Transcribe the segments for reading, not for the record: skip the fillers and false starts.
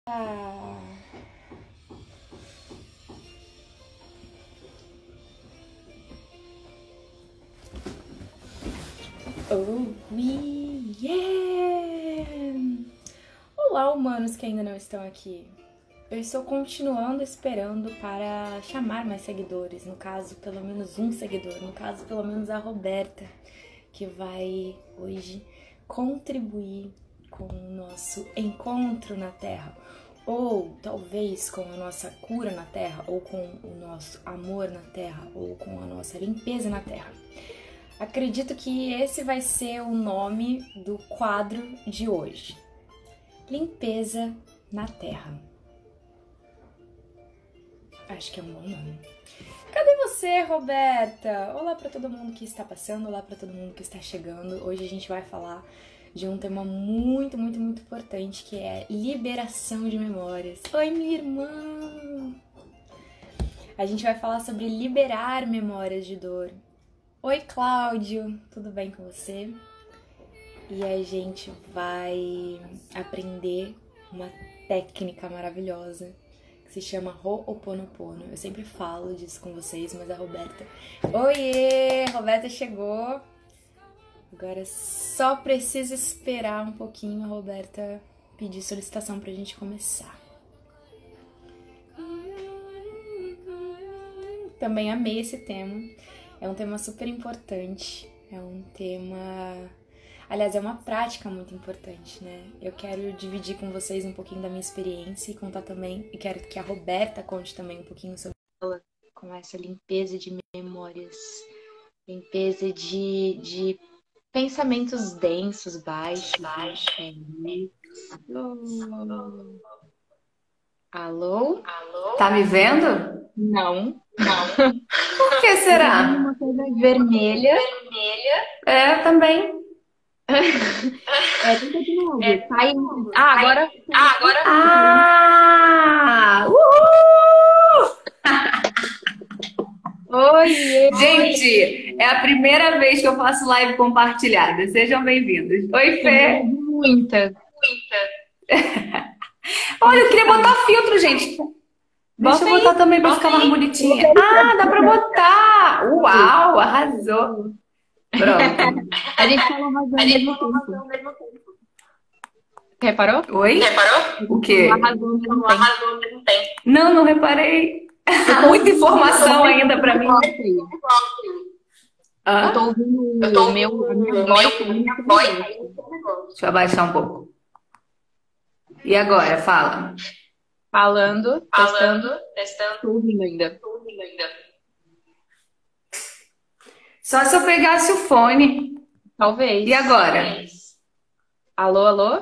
Ah, oh, yeah! Olá, humanos que ainda não estão aqui. Eu estou continuando esperando para chamar mais seguidores, no caso, pelo menos um seguidor, no caso, pelo menos a Roberta, que vai hoje contribuir com o nosso encontro na Terra, ou talvez com a nossa cura na Terra, ou com o nosso amor na Terra, ou com a nossa limpeza na Terra. Acredito que esse vai ser o nome do quadro de hoje. Limpeza na Terra. Acho que é um bom nome. Cadê você, Roberta? Olá para todo mundo que está passando, olá para todo mundo que está chegando. Hoje a gente vai falar de um tema muito importante, que é liberação de memórias. Oi, minha irmã! A gente vai falar sobre liberar memórias de dor. Oi, Cláudio! Tudo bem com você? E a gente vai aprender uma técnica maravilhosa que se chama Ho'oponopono. Eu sempre falo disso com vocês, mas a Roberta... Oiê! Roberta chegou! Agora só precisa esperar um pouquinho a Roberta pedir solicitação pra gente começar. Também amei esse tema. É um tema super importante. É um tema... Aliás, é uma prática muito importante, né? Eu quero dividir com vocês um pouquinho da minha experiência e contar também... E quero que a Roberta conte também um pouquinho sobre ela com essa limpeza de memórias. Limpeza de pensamentos densos, baixos. É isso. Alô? Tá me vendo? Não. Por que será? Uma coisa vermelha. É, também. Tenta de novo. Sai. Agora. Ah! Uhul! Oi! Gente, é a primeira vez que eu faço live compartilhada. Sejam bem-vindos. Oi, Fê. Muita. Olha, eu queria botar filtro, gente. Deixa eu botar também pra ficar mais bonitinha. Ah, dá pra botar! Uau, arrasou. Pronto. A gente fala arrasou ao mesmo tempo. Reparou? Oi? O quê? Arrasou ao mesmo tempo. Não reparei. Muita informação ainda pra mim. Eu tô ouvindo a minha voz. Deixa eu abaixar um pouco. E agora, fala. Falando, testando. Tô ouvindo ainda. Só se eu pegasse o fone. Talvez. E agora? Alô?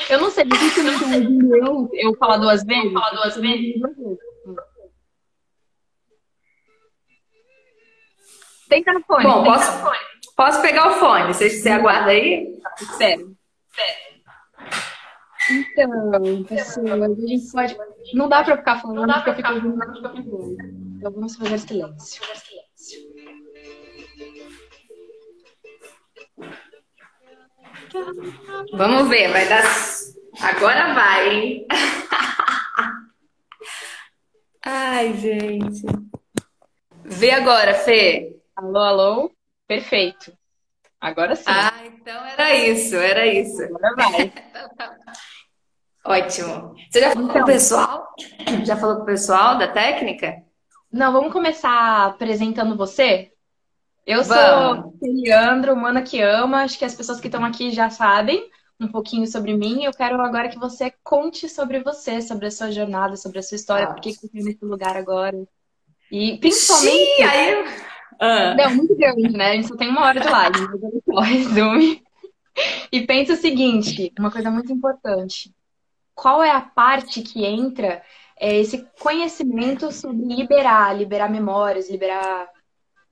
Eu não sei, mas você não tá ouvindo eu falar duas vezes? Tenta no fone. Bom, posso pegar o fone? Você aguarda aí? Sério. Então, pessoal, a gente pode... Não dá pra ficar falando porque eu fico ouvindo. Então vamos fazer silêncio. Vamos ver, vai dar... Agora vai, hein? Ai, gente. Vê agora, Fê. Alô? Perfeito. Agora sim. Ah, então era isso. Agora vai. Ótimo. Você já falou com o pessoal? Já falou com o pessoal da técnica? Não, vamos começar apresentando você? Eu sou Vamos. Leandro, humana que ama. Acho que as pessoas que estão aqui já sabem um pouquinho sobre mim. Eu quero agora que você conte sobre você, sobre a sua jornada, sobre a sua história, por que você está nesse lugar agora. E principalmente... Xiii, aí... Não, muito grande, né? A gente só tem 1 hora de live, mas eu só resume. E pensa o seguinte, uma coisa muito importante. Qual é a parte que entra esse conhecimento sobre liberar memórias, liberar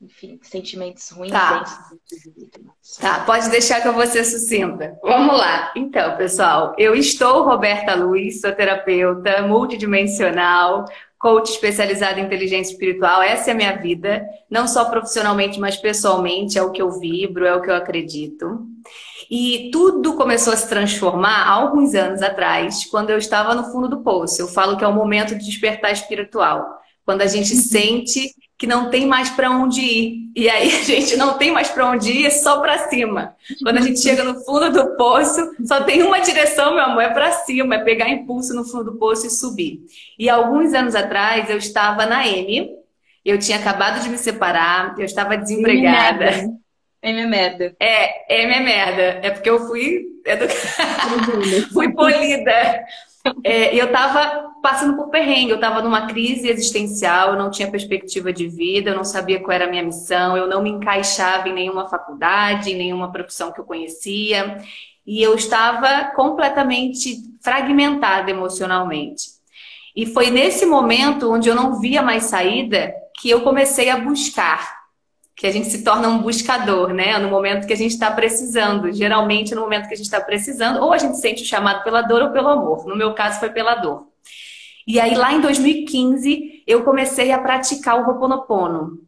enfim, sentimentos ruins Tá. dentro do vida. Tá, pode deixar que eu vou ser sucinta. Vamos lá. Então, pessoal, eu estou Roberta Luiz, sou terapeuta multidimensional, coach especializada em inteligência espiritual. Essa é a minha vida, não só profissionalmente, mas pessoalmente, é o que eu vibro, é o que eu acredito. E tudo começou a se transformar há alguns anos atrás, quando eu estava no fundo do poço. Eu falo que é o momento de despertar espiritual, quando a gente sente que não tem mais para onde ir. E aí a gente não tem mais para onde ir, é só para cima. Quando a gente chega no fundo do poço, só tem uma direção, meu amor, é para cima, é pegar impulso no fundo do poço e subir. E alguns anos atrás eu estava na M, eu tinha acabado de me separar, eu estava desempregada. M é merda. M é merda. É porque eu fui fui polida. E eu tava passando por perrengue, eu tava numa crise existencial, eu não tinha perspectiva de vida, eu não sabia qual era a minha missão, eu não me encaixava em nenhuma faculdade, em nenhuma profissão que eu conhecia, e eu estava completamente fragmentada emocionalmente. E foi nesse momento onde eu não via mais saída que eu comecei a buscar. Que a gente se torna um buscador, né? No momento que a gente está precisando. Geralmente, no momento que a gente está precisando, ou a gente sente o chamado pela dor ou pelo amor. No meu caso, foi pela dor. E aí, lá em 2015, eu comecei a praticar o Ho'oponopono,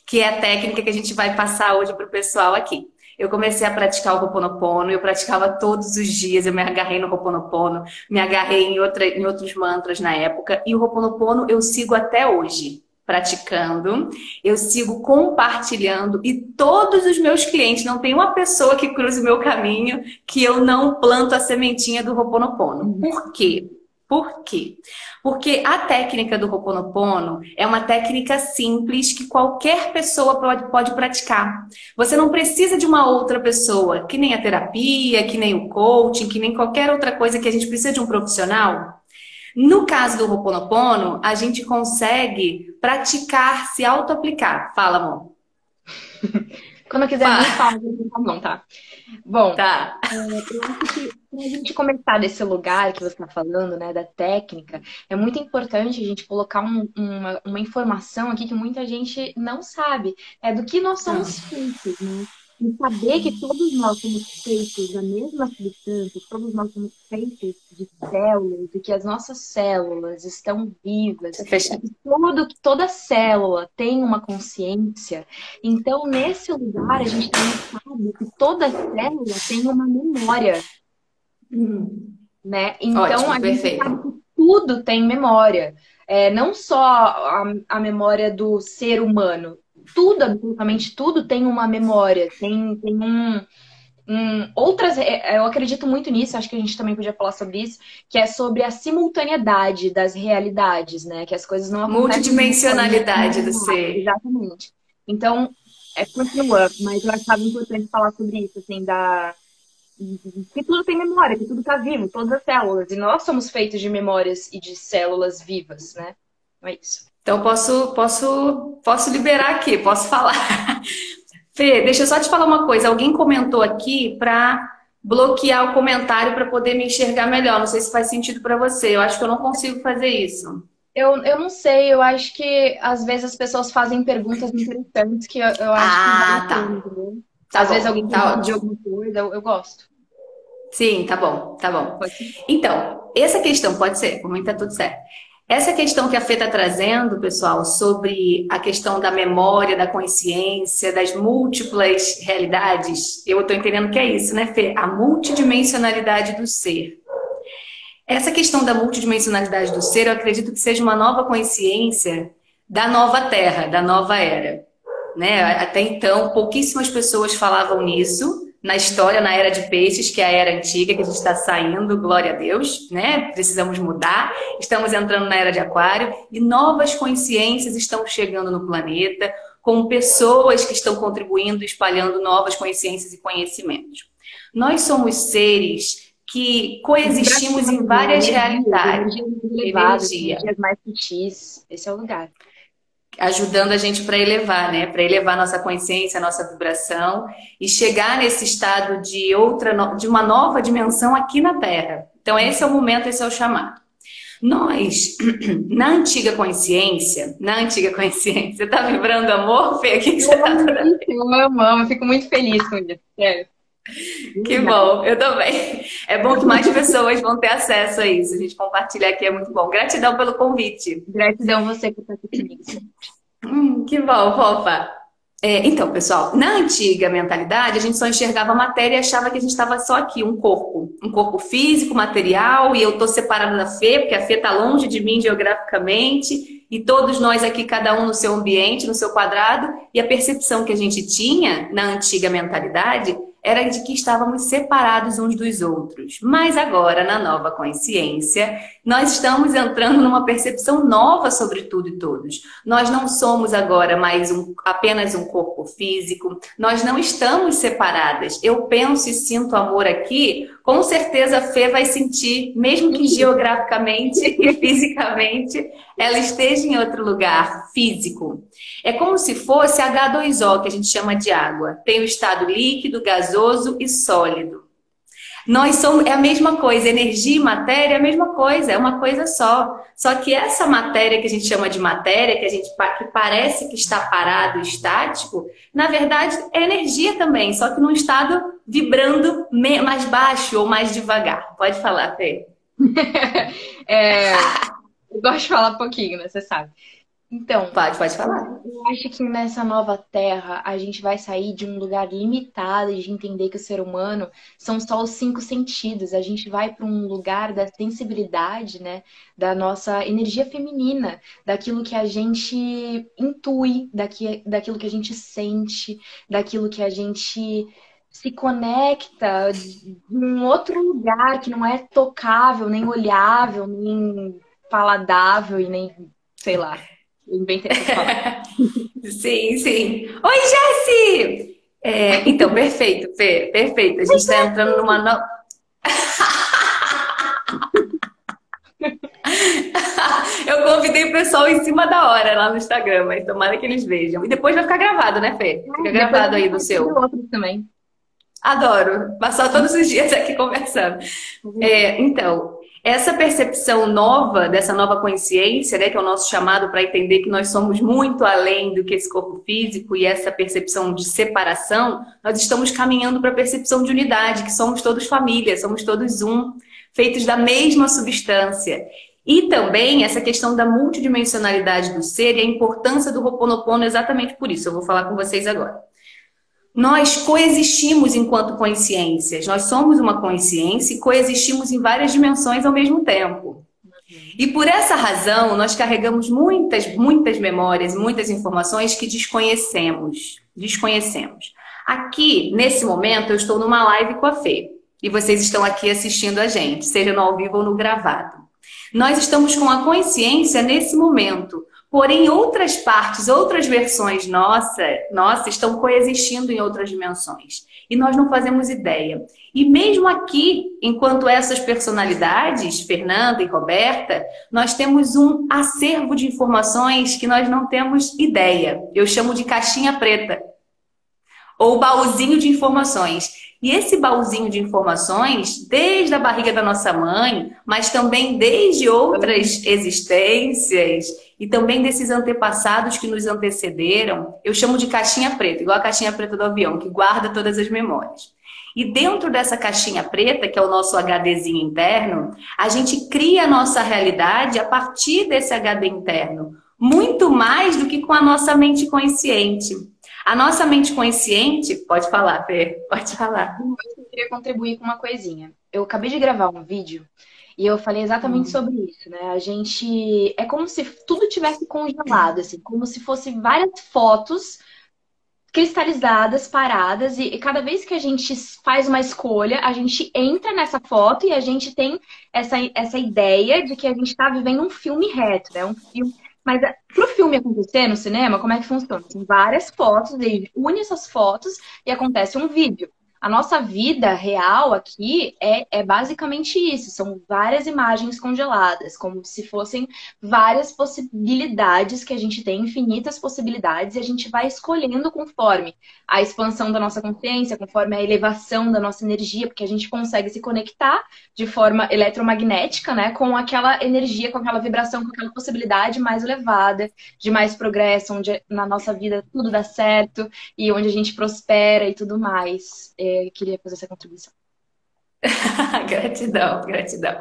que é a técnica que a gente vai passar hoje para o pessoal aqui. Eu comecei a praticar o Ho'oponopono, eu praticava todos os dias, eu me agarrei no Ho'oponopono, me agarrei em outros mantras na época, e o Ho'oponopono eu sigo até hoje. Praticando, eu sigo compartilhando e todos os meus clientes, não tem uma pessoa que cruze o meu caminho que eu não planto a sementinha do Ho'oponopono. Por quê? Por quê? Porque a técnica do Ho'oponopono é uma técnica simples que qualquer pessoa pode praticar. Você não precisa de uma outra pessoa, que nem a terapia, que nem o coaching, que nem qualquer outra coisa que a gente precisa de um profissional. No caso do Ho'oponopono, a gente consegue praticar, se auto-aplicar. Fala, amor. Quando eu quiser me falar, tá bom, tá? Bom, tá. Eu acho que pra gente começar desse lugar que você está falando, né, da técnica, é muito importante a gente colocar uma informação aqui que muita gente não sabe. É do que nós somos feitos, né? E saber que todos nós somos feitos da mesma substância, todos nós somos feitos de células, e que as nossas células estão vivas, que toda célula tem uma consciência. Então, nesse lugar, a gente também sabe que toda célula tem uma memória, né? Então, ótimo, a gente perfeito. sabe que tudo tem memória. Não só a memória do ser humano, tudo, absolutamente tudo tem uma memória, tem outras, eu acredito muito nisso, acho que a gente também podia falar sobre isso, que é sobre a simultaneidade das realidades, né? Que as coisas não acontecem. Multidimensionalidade do ser. Exatamente. Então, continua, mas eu achava importante falar sobre isso, assim, que tudo tem memória, que tudo está vivo, todas as células, e nós somos feitos de memórias e de células vivas, né? É isso. Então, posso liberar aqui, posso falar. Fê, deixa eu só te falar uma coisa. Alguém comentou aqui para bloquear o comentário para poder me enxergar melhor. Não sei se faz sentido para você. Eu acho que eu não consigo fazer isso. Eu não sei. Eu acho que às vezes as pessoas fazem perguntas interessantes que eu acho que vale tá. entender. Tá às bom, vezes alguém tá pedir alguma coisa, eu gosto. Sim, tá bom, tá bom. Então, essa questão pode ser, por mim tá tudo certo. Essa questão que a Fê está trazendo, pessoal, sobre a questão da memória, da consciência, das múltiplas realidades, eu estou entendendo que é isso, né, Fê? A multidimensionalidade do ser. Essa questão da multidimensionalidade do ser, eu acredito que seja uma nova consciência da nova Terra, da nova era. Né? Até então, pouquíssimas pessoas falavam nisso. Na história, na era de peixes, que é a era antiga, que a gente está saindo, glória a Deus, né? Precisamos mudar. Estamos entrando na era de aquário e novas consciências estão chegando no planeta, com pessoas que estão contribuindo, espalhando novas consciências e conhecimentos. Nós somos seres que coexistimos em várias realidades. Energias mais sutis, esse é o lugar. Ajudando a gente para elevar, né? Para elevar nossa consciência, nossa vibração e chegar nesse estado de uma nova dimensão aqui na Terra. Então esse é o momento, esse é o chamado. Nós, na antiga consciência, tá vibrando amor, Fê? O que que Eu você tá amo toda... isso, eu amo, eu fico muito feliz com isso, sério. Que bom, eu também. É bom que mais pessoas vão ter acesso a isso. A gente compartilhar aqui é muito bom. Gratidão pelo convite. Gratidão você por estar aqui comigo. Que bom, fofa. Então, pessoal, na antiga mentalidade, a gente só enxergava a matéria e achava que a gente estava só aqui, um corpo físico, material, e eu estou separada da Fê, porque a Fê está longe de mim geograficamente, e todos nós aqui, cada um no seu ambiente, no seu quadrado, e a percepção que a gente tinha na antiga mentalidade era de que estávamos separados uns dos outros. Mas agora, na nova consciência, nós estamos entrando numa percepção nova sobre tudo e todos. Nós não somos agora mais apenas um corpo físico, nós não estamos separadas. Eu penso e sinto amor aqui, com certeza a Fê vai sentir, mesmo que geograficamente e fisicamente ela esteja em outro lugar físico. É como se fosse H2O, que a gente chama de água. Tem o estado líquido, gasoso e sólido. Nós somos, é a mesma coisa, energia e matéria é a mesma coisa, é uma coisa só. Só que essa matéria que a gente chama de matéria, que parece que está parado, estático, na verdade é energia também, só que num estado vibrando mais baixo ou mais devagar. Pode falar, Fê. Eu gosto de falar um pouquinho, né? Você sabe. Então, pode falar. Eu acho que nessa nova terra a gente vai sair de um lugar limitado de entender que o ser humano são só os 5 sentidos. A gente vai para um lugar da sensibilidade, né? Da nossa energia feminina, daquilo que a gente intui, daquilo que a gente sente, daquilo que a gente se conecta de um outro lugar que não é tocável, nem olhável, nem paladável e nem, sei lá. Eu inventei essa palavra. Sim, sim. Oi, Jessi! Então, perfeito, Fê, perfeito. A gente está entrando numa nova... Eu convidei o pessoal em cima da hora lá no Instagram, mas tomara que eles vejam. E depois vai ficar gravado, né, Fê? Fica gravado aí no seu. Outro também. Adoro. Passar todos os dias aqui conversando. Então... Essa percepção nova, dessa nova consciência, né, que é o nosso chamado para entender que nós somos muito além do que esse corpo físico e essa percepção de separação, nós estamos caminhando para a percepção de unidade, que somos todos família, somos todos um, feitos da mesma substância. E também essa questão da multidimensionalidade do ser e a importância do Ho'oponopono exatamente por isso. Eu vou falar com vocês agora. Nós coexistimos enquanto consciências. Nós somos uma consciência e coexistimos em várias dimensões ao mesmo tempo. E por essa razão, nós carregamos muitas memórias, muitas informações que desconhecemos. Aqui, nesse momento, eu estou numa live com a Fê. E vocês estão aqui assistindo a gente, seja no ao vivo ou no gravado. Nós estamos com a consciência nesse momento. Porém, outras partes, outras versões nossa estão coexistindo em outras dimensões. E nós não fazemos ideia. E mesmo aqui, enquanto essas personalidades, Fernanda e Roberta, nós temos um acervo de informações que nós não temos ideia. Eu chamo de caixinha preta. Ou baúzinho de informações. E esse baúzinho de informações, desde a barriga da nossa mãe, mas também desde outras existências e também desses antepassados que nos antecederam, eu chamo de caixinha preta, igual a caixinha preta do avião, que guarda todas as memórias. E dentro dessa caixinha preta, que é o nosso HDzinho interno, a gente cria a nossa realidade a partir desse HD interno, muito mais do que com a nossa mente consciente. A nossa mente consciente... Pode falar, Fê, pode falar. Eu queria contribuir com uma coisinha. Eu acabei de gravar um vídeo e eu falei exatamente sobre isso, né? A gente... É como se tudo tivesse congelado, assim, como se fossem várias fotos cristalizadas, paradas, e cada vez que a gente faz uma escolha, a gente entra nessa foto e a gente tem essa ideia de que a gente está vivendo um filme reto, né? Um filme... Mas para o filme acontecer no cinema, como é que funciona? Tem várias fotos, ele une essas fotos e acontece um vídeo. a nossa vida real aqui é basicamente isso. São várias imagens congeladas, como se fossem várias possibilidades que a gente tem, infinitas possibilidades, e a gente vai escolhendo conforme a expansão da nossa consciência, conforme a elevação da nossa energia, porque a gente consegue se conectar de forma eletromagnética, né, com aquela energia, com aquela vibração, com aquela possibilidade mais elevada, de mais progresso, onde na nossa vida tudo dá certo e onde a gente prospera e tudo mais. Queria fazer essa contribuição. Gratidão, gratidão.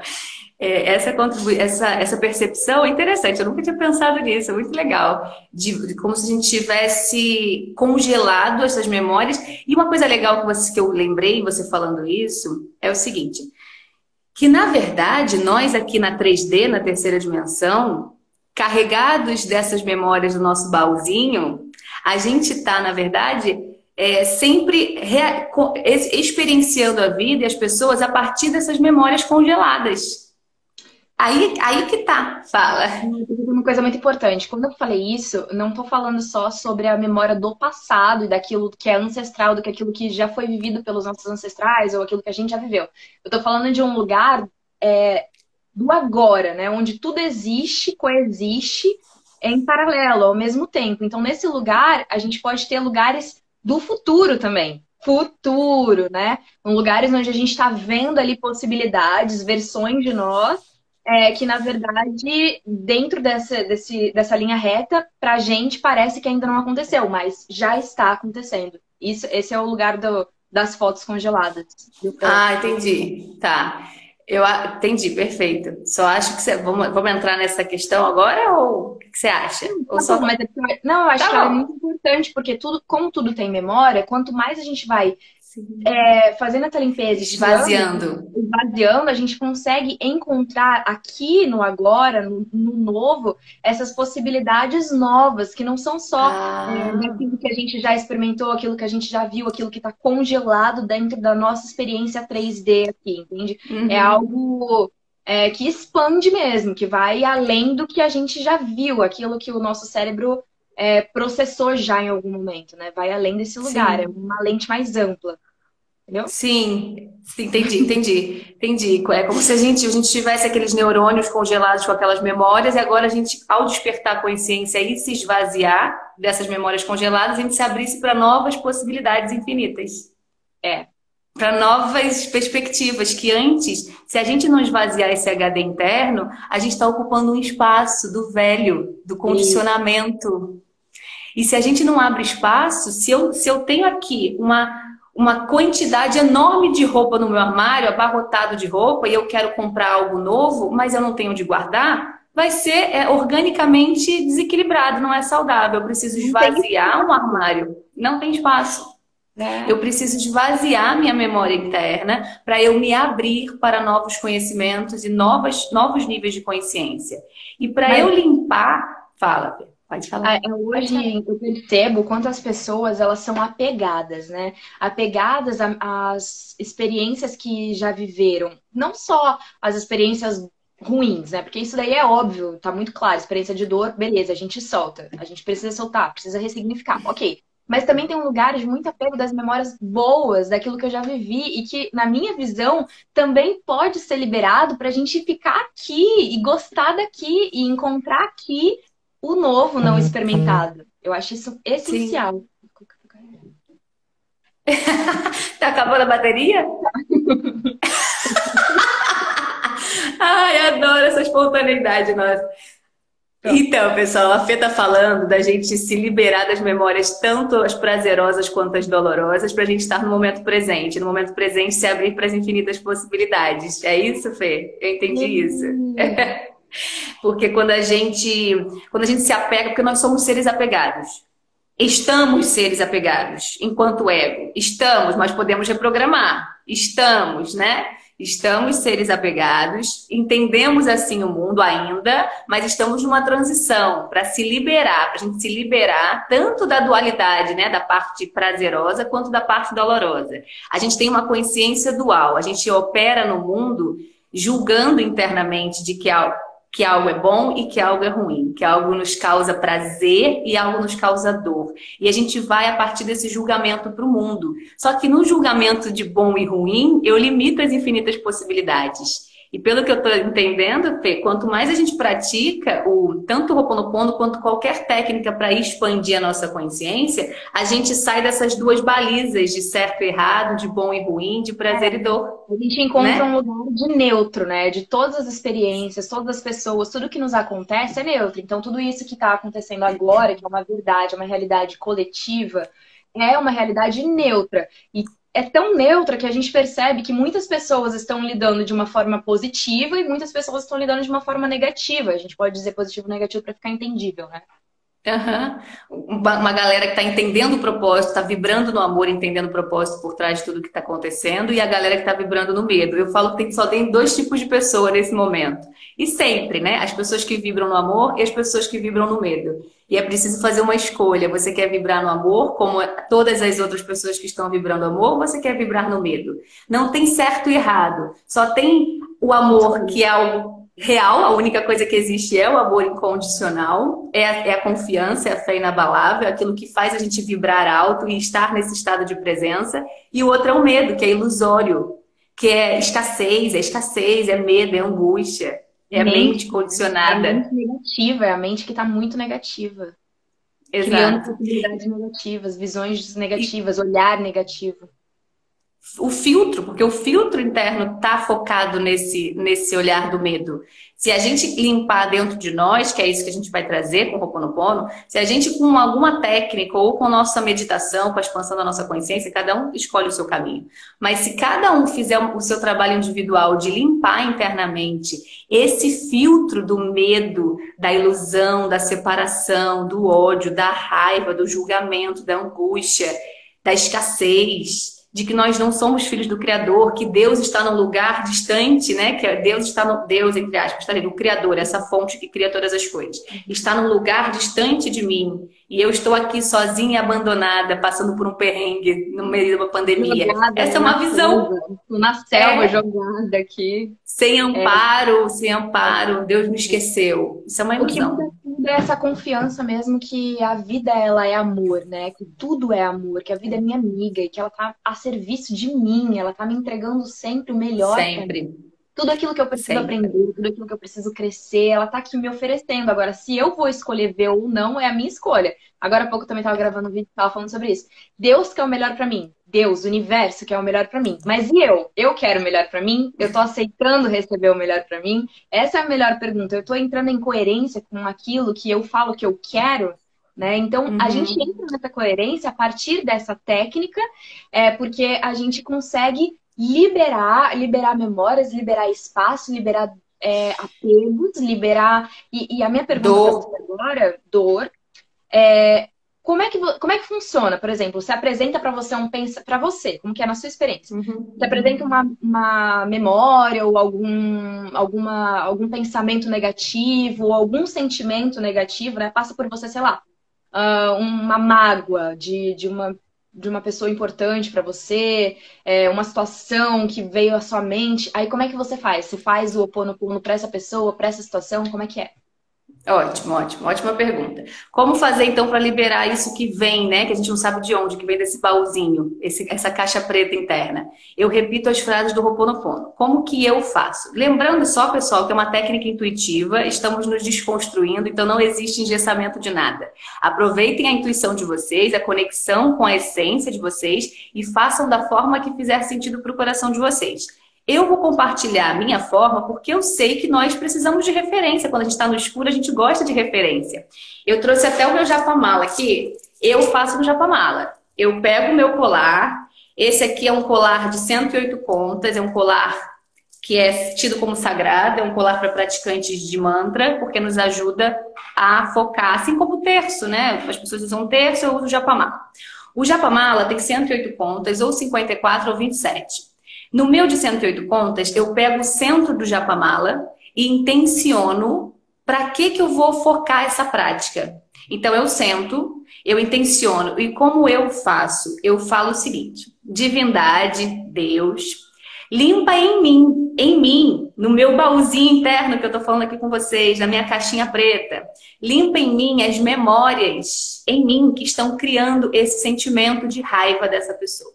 Essa percepção é interessante, eu nunca tinha pensado nisso, é muito legal. De como se a gente tivesse congelado essas memórias. E uma coisa legal que eu lembrei, você falando isso, é o seguinte, que na verdade, nós aqui na 3D, na terceira dimensão, carregados dessas memórias do nosso baúzinho, a gente está, na verdade, sempre experienciando a vida e as pessoas a partir dessas memórias congeladas. Aí que tá, fala. Uma coisa muito importante. Quando eu falei isso, não tô falando só sobre a memória do passado e daquilo que é ancestral, do que aquilo que já foi vivido pelos nossos ancestrais ou aquilo que a gente já viveu. Eu tô falando de um lugar do agora, né? Onde tudo existe, coexiste em paralelo, ao mesmo tempo. Então, nesse lugar, a gente pode ter lugares do futuro também. Futuro, né? Lugares onde a gente está vendo ali possibilidades, versões de nós, que na verdade, dentro dessa linha reta, pra gente parece que ainda não aconteceu, mas já está acontecendo. Esse é o lugar das fotos congeladas. Ah, entendi. Tá. Eu entendi, perfeito. Só acho que vamos entrar nessa questão agora ou o que você acha? Ou só... Não, eu acho que ela é muito importante, porque como tudo tem memória, quanto mais a gente vai fazendo essa limpeza, esvaziando, a gente consegue encontrar aqui no agora, no novo, essas possibilidades novas, que não são só aquilo que a gente já experimentou, aquilo que a gente já viu, aquilo que está congelado dentro da nossa experiência 3D aqui, entende? Uhum. É algo que expande mesmo, que vai além do que a gente já viu, aquilo que o nosso cérebro processou já em algum momento, né? Vai além desse lugar, Sim. é uma lente mais ampla. Entendeu? Sim, entendi. É como se a gente tivesse aqueles neurônios congelados com aquelas memórias e agora a gente, ao despertar a consciência e se esvaziar dessas memórias congeladas, a gente se abrisse para novas possibilidades infinitas. Para novas perspectivas que antes, se a gente não esvaziar esse HD interno, a gente está ocupando um espaço do velho, do condicionamento. E se a gente não abre espaço, se eu tenho aqui uma quantidade enorme de roupa no meu armário, abarrotado de roupa, e eu quero comprar algo novo, mas eu não tenho onde guardar, vai ser organicamente desequilibrado, não é saudável. Eu preciso esvaziar um armário. Não tem espaço. Eu preciso esvaziar minha memória interna para eu me abrir para novos conhecimentos e novos níveis de consciência. E para eu limpar... Fala, pode falar. Hoje eu percebo quanto as pessoas elas são apegadas, né? Apegadas às experiências que já viveram. Não só as experiências ruins, né? Porque isso daí é óbvio, tá muito claro. Experiência de dor, beleza, a gente solta. A gente precisa soltar, precisa ressignificar, ok. Mas também tem um lugar de muito apego das memórias boas, daquilo que eu já vivi e que, na minha visão, também pode ser liberado pra gente ficar aqui e gostar daqui e encontrar aqui o novo não experimentado. Eu acho isso essencial. Tá acabando a bateria? Ai, adoro essa espontaneidade nossa. Então, pessoal, a Fê tá falando da gente se liberar das memórias, tanto as prazerosas quanto as dolorosas, pra gente estar no momento presente. No momento presente, se abrir para as infinitas possibilidades. É isso, Fê? Eu entendi isso. Porque quando a gente se apega, porque nós somos seres apegados. Estamos seres apegados, enquanto ego. Estamos, mas podemos reprogramar. Estamos, né? Estamos seres apegados, entendemos assim o mundo ainda, mas estamos numa transição para se liberar, para a gente se liberar tanto da dualidade, né, da parte prazerosa, quanto da parte dolorosa. A gente tem uma consciência dual, a gente opera no mundo julgando internamente de que que algo é bom e que algo é ruim, que algo nos causa prazer e algo nos causa dor. E a gente vai a partir desse julgamento para o mundo. Só que no julgamento de bom e ruim, eu limito as infinitas possibilidades. E pelo que eu estou entendendo, Fê, quanto mais a gente pratica tanto o Ho'oponopono quanto qualquer técnica para expandir a nossa consciência, a gente sai dessas duas balizas de certo e errado, de bom e ruim, de prazer e dor. A gente encontra né? um lugar de neutro, né? De todas as experiências, todas as pessoas, tudo que nos acontece é neutro. Então, tudo isso que está acontecendo agora, que é uma verdade, é uma realidade coletiva, é uma realidade neutra. E é tão neutra que a gente percebe que muitas pessoas estão lidando de uma forma positiva e muitas pessoas estão lidando de uma forma negativa. A gente pode dizer positivo e negativo para ficar entendível, né? Aham. Uma galera que está entendendo o propósito, está vibrando no amor, entendendo o propósito por trás de tudo que está acontecendo, e a galera que está vibrando no medo. Eu falo que só tem dois tipos de pessoa nesse momento. E sempre, né? As pessoas que vibram no amor e as pessoas que vibram no medo. E é preciso fazer uma escolha. Você quer vibrar no amor, como todas as outras pessoas que estão vibrando no amor, ou você quer vibrar no medo? Não tem certo e errado. Só tem o amor, que é algo real, a única coisa que existe é o amor incondicional, é a confiança, é a fé inabalável, é aquilo que faz a gente vibrar alto e estar nesse estado de presença. E o outro é o medo, que é ilusório, que é escassez, é medo, é angústia, é a mente condicionada. É a mente negativa, é a mente que está muito negativa. Exato. Criando possibilidades negativas, visões negativas, olhar negativo. O filtro, porque o filtro interno está focado nesse olhar do medo. Se a gente limpar dentro de nós, que é isso que a gente vai trazer com o Ho'oponopono, se a gente com alguma técnica ou com a nossa meditação, com a expansão da nossa consciência, cada um escolhe o seu caminho. Mas se cada um fizer o seu trabalho individual de limpar internamente esse filtro do medo, da ilusão, da separação, do ódio, da raiva, do julgamento, da angústia, da escassez, de que nós não somos filhos do Criador, que Deus está num lugar distante, né? Que Deus está no Deus, entre aspas, está ali, o Criador, essa fonte que cria todas as coisas. Está num lugar distante de mim. E eu estou aqui sozinha e abandonada, passando por um perrengue no meio de uma pandemia. Jogada, essa é uma visão. Na selva, jogada aqui. Sem amparo, sem amparo. Deus me esqueceu. Isso é uma ilusão. O que é essa confiança mesmo que a vida, ela é amor, né? Que tudo é amor, que a vida é minha amiga e que ela tá a serviço de mim, ela tá me entregando sempre o melhor. Sempre. Tudo aquilo que eu preciso aprender, tudo aquilo que eu preciso crescer, ela tá aqui me oferecendo. Agora, se eu vou escolher ver ou não, é a minha escolha. Agora há pouco eu também tava gravando um vídeo e tava falando sobre isso. Deus quer o melhor pra mim. Deus, o universo quer o melhor pra mim. Mas e eu? Eu quero o melhor pra mim? Eu tô aceitando receber o melhor pra mim? Essa é a melhor pergunta. Eu tô entrando em coerência com aquilo que eu falo que eu quero? Né? Então, a gente entra nessa coerência a partir dessa técnica, porque a gente consegue liberar memórias, liberar espaço, liberar apegos, liberar... E a minha pergunta pra você agora, dor, como é que funciona? Por exemplo, se apresenta para você para você, como que é na sua experiência? Se apresenta uma memória ou algum pensamento negativo ou algum sentimento negativo, né? Passa por você, sei lá, uma mágoa de uma pessoa importante para você, uma situação que veio à sua mente. Aí como é que você faz? Você faz o Ho'oponopono para essa pessoa, para essa situação? Como é que é? Ótimo, ótimo, ótima pergunta. Como fazer então para liberar isso que vem, né? Que a gente não sabe de onde, que vem desse baúzinho, essa caixa preta interna. Eu repito as frases do Ho'oponopono. Como que eu faço? Lembrando só, pessoal, que é uma técnica intuitiva, estamos nos desconstruindo, então não existe engessamento de nada. Aproveitem a intuição de vocês, a conexão com a essência de vocês e façam da forma que fizer sentido para o coração de vocês. Eu vou compartilhar a minha forma porque eu sei que nós precisamos de referência. Quando a gente está no escuro, a gente gosta de referência. Eu trouxe até o meu japamala aqui. Eu faço no japamala. Eu pego o meu colar. Esse aqui é um colar de 108 contas. É um colar que é tido como sagrado. É um colar para praticantes de mantra, porque nos ajuda a focar. Assim como o terço, né? As pessoas usam terço, eu uso o japamala. O japamala tem 108 contas, ou 54 ou 27. No meu de 108 contas, eu pego o centro do japamala e intenciono para que eu vou focar essa prática. Então, eu sento, eu intenciono. E como eu faço? Eu falo o seguinte: divindade, Deus, Limpa em mim, no meu baúzinho interno que eu tô falando aqui com vocês, na minha caixinha preta. Limpa em mim as memórias em mim que estão criando esse sentimento de raiva dessa pessoa.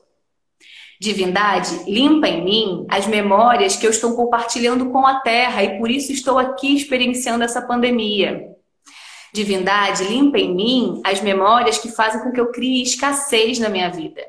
Divindade, limpa em mim as memórias que eu estou compartilhando com a Terra e por isso estou aqui experienciando essa pandemia. Divindade, limpa em mim as memórias que fazem com que eu crie escassez na minha vida.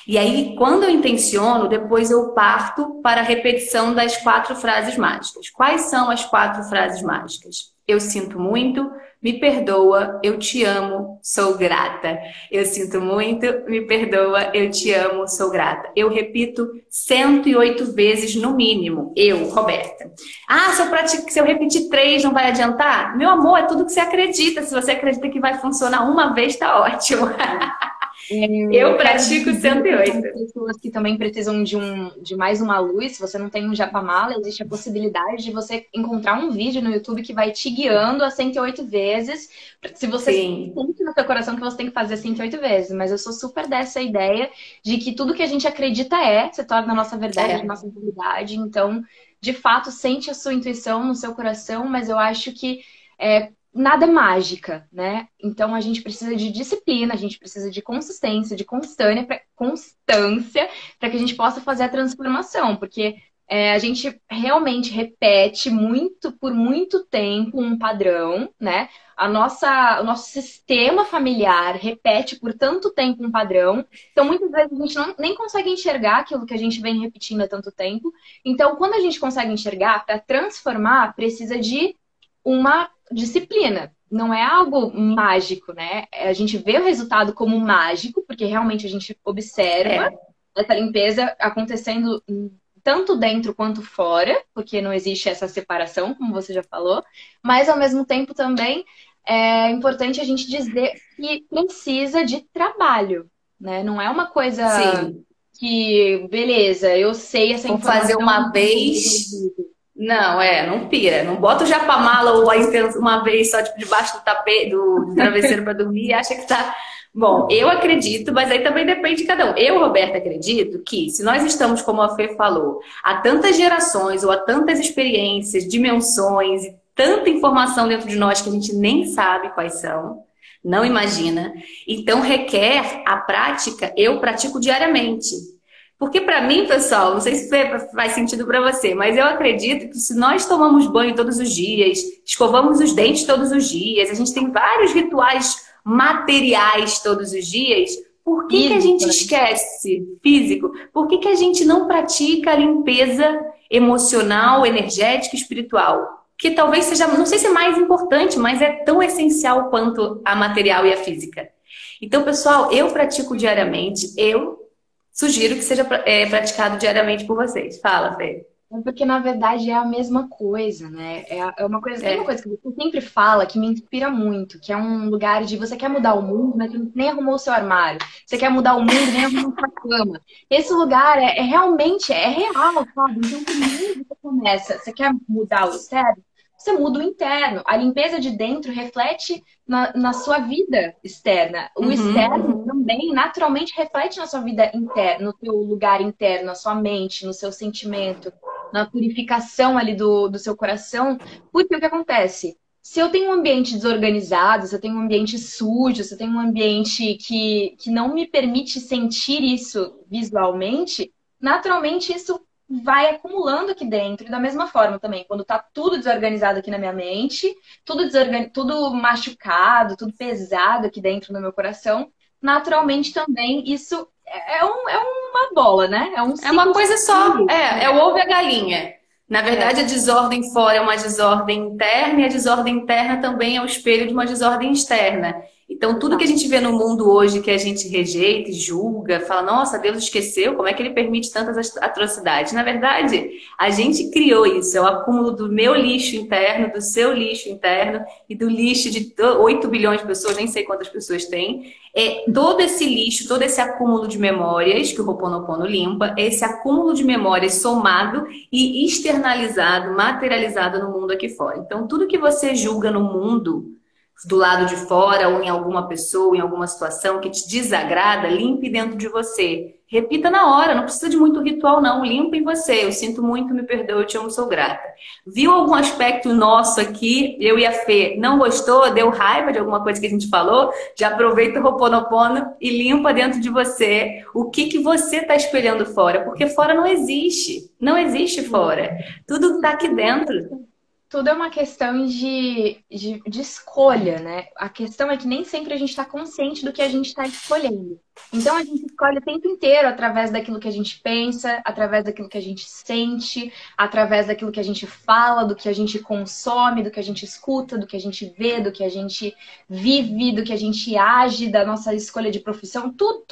E aí, quando eu intenciono, depois eu parto para a repetição das 4 frases mágicas. Quais são as 4 frases mágicas? Eu sinto muito, me perdoa, eu te amo, sou grata. Eu sinto muito, me perdoa, eu te amo, sou grata. Eu repito 108 vezes no mínimo. Eu, Roberta. Ah, se eu repetir 3 não vai adiantar? Meu amor, é tudo que você acredita. Se você acredita que vai funcionar uma vez, tá ótimo. Eu pratico 108. Pessoas que também precisam de mais uma luz. Se você não tem um japamala, existe a possibilidade de você encontrar um vídeo no YouTube que vai te guiando a 108 vezes. Se você sente no seu coração que você tem que fazer 108 vezes. Mas eu sou super dessa ideia de que tudo que a gente acredita se torna a nossa verdade, a nossa realidade. Então, de fato, sente a sua intuição no seu coração, mas eu acho que nada é mágica, né? Então a gente precisa de disciplina, a gente precisa de consistência, de constância para que a gente possa fazer a transformação, porque a gente realmente repete por muito tempo um padrão, né? O nosso sistema familiar repete por tanto tempo um padrão, então muitas vezes a gente nem consegue enxergar aquilo que a gente vem repetindo há tanto tempo. Então, quando a gente consegue enxergar, para transformar, precisa de uma disciplina. Não é algo mágico, né? A gente vê o resultado como mágico, porque realmente a gente observa essa limpeza acontecendo tanto dentro quanto fora, porque não existe essa separação, como você já falou, mas ao mesmo tempo também é importante a gente dizer que precisa de trabalho, né? Não é uma coisa que, beleza, eu sei essa informação. Vou fazer uma vez. Não, não pira. Não bota o japamala ou a intenção uma vez só tipo, debaixo do tapete, do travesseiro para dormir e acha que tá. Bom, eu acredito, mas aí também depende de cada um. Eu, Roberta, acredito que se nós estamos, como a Fê falou, há tantas gerações ou há tantas experiências, dimensões e tanta informação dentro de nós que a gente nem sabe quais são, não imagina. Então requer a prática, eu pratico diariamente. Porque para mim, pessoal, não sei se faz sentido para você, mas eu acredito que se nós tomamos banho todos os dias, escovamos os dentes todos os dias, a gente tem vários rituais materiais todos os dias, por que a gente esquece físico? Por que a gente não pratica a limpeza emocional, energética e espiritual? Que talvez seja, não sei se é mais importante, mas é tão essencial quanto a material e a física. Então, pessoal, eu pratico diariamente, sugiro que seja praticado diariamente por vocês. Fala, Fê. Porque, na verdade, é a mesma coisa, né? É uma coisa que você sempre fala, que me inspira muito, que é um lugar de você quer mudar o mundo, mas nem arrumou o seu armário. Você quer mudar o mundo, nem arrumou a sua cama. Esse lugar realmente real, sabe? Então, primeiro você começa, você quer mudar o externo, você muda o interno. A limpeza de dentro reflete na sua vida externa. O externo também naturalmente reflete na sua vida interna, no seu lugar interno, na sua mente, no seu sentimento, na purificação ali do seu coração. Porque o que acontece? Se eu tenho um ambiente desorganizado, se eu tenho um ambiente sujo, se eu tenho um ambiente que não me permite sentir isso visualmente, naturalmente isso vai acumulando aqui dentro. E da mesma forma também, quando tá tudo desorganizado aqui na minha mente, tudo machucado, tudo pesado aqui dentro do meu coração, naturalmente também isso é uma bola, né? É uma coisa só. É o ovo e a galinha. Na verdade, a desordem fora é uma desordem interna e a desordem interna também é o espelho de uma desordem externa. Então, tudo que a gente vê no mundo hoje que a gente rejeita e julga, fala, nossa, Deus esqueceu, como é que ele permite tantas atrocidades? Na verdade, a gente criou isso, é o acúmulo do meu lixo interno, do seu lixo interno e do lixo de 8 bilhões de pessoas, nem sei quantas pessoas tem. Todo esse lixo, todo esse acúmulo de memórias que o Ho'oponopono limpa, esse acúmulo de memórias somado e externalizado, materializado no mundo aqui fora. Então, tudo que você julga no mundo, do lado de fora ou em alguma pessoa, em alguma situação que te desagrada, limpe dentro de você. Repita na hora, não precisa de muito ritual não, limpa em você. Eu sinto muito, me perdoe, eu te amo, sou grata. Viu algum aspecto nosso aqui, eu e a Fê, não gostou, deu raiva de alguma coisa que a gente falou? Já aproveita o Ho'oponopono e limpa dentro de você o que você está espelhando fora, porque fora não existe, não existe fora. Tudo está aqui dentro. Tudo é uma questão de escolha, né? A questão é que nem sempre a gente está consciente do que a gente está escolhendo. Então a gente escolhe o tempo inteiro através daquilo que a gente pensa, através daquilo que a gente sente, através daquilo que a gente fala, do que a gente consome, do que a gente escuta, do que a gente vê, do que a gente vive, do que a gente age, da nossa escolha de profissão. Tudo,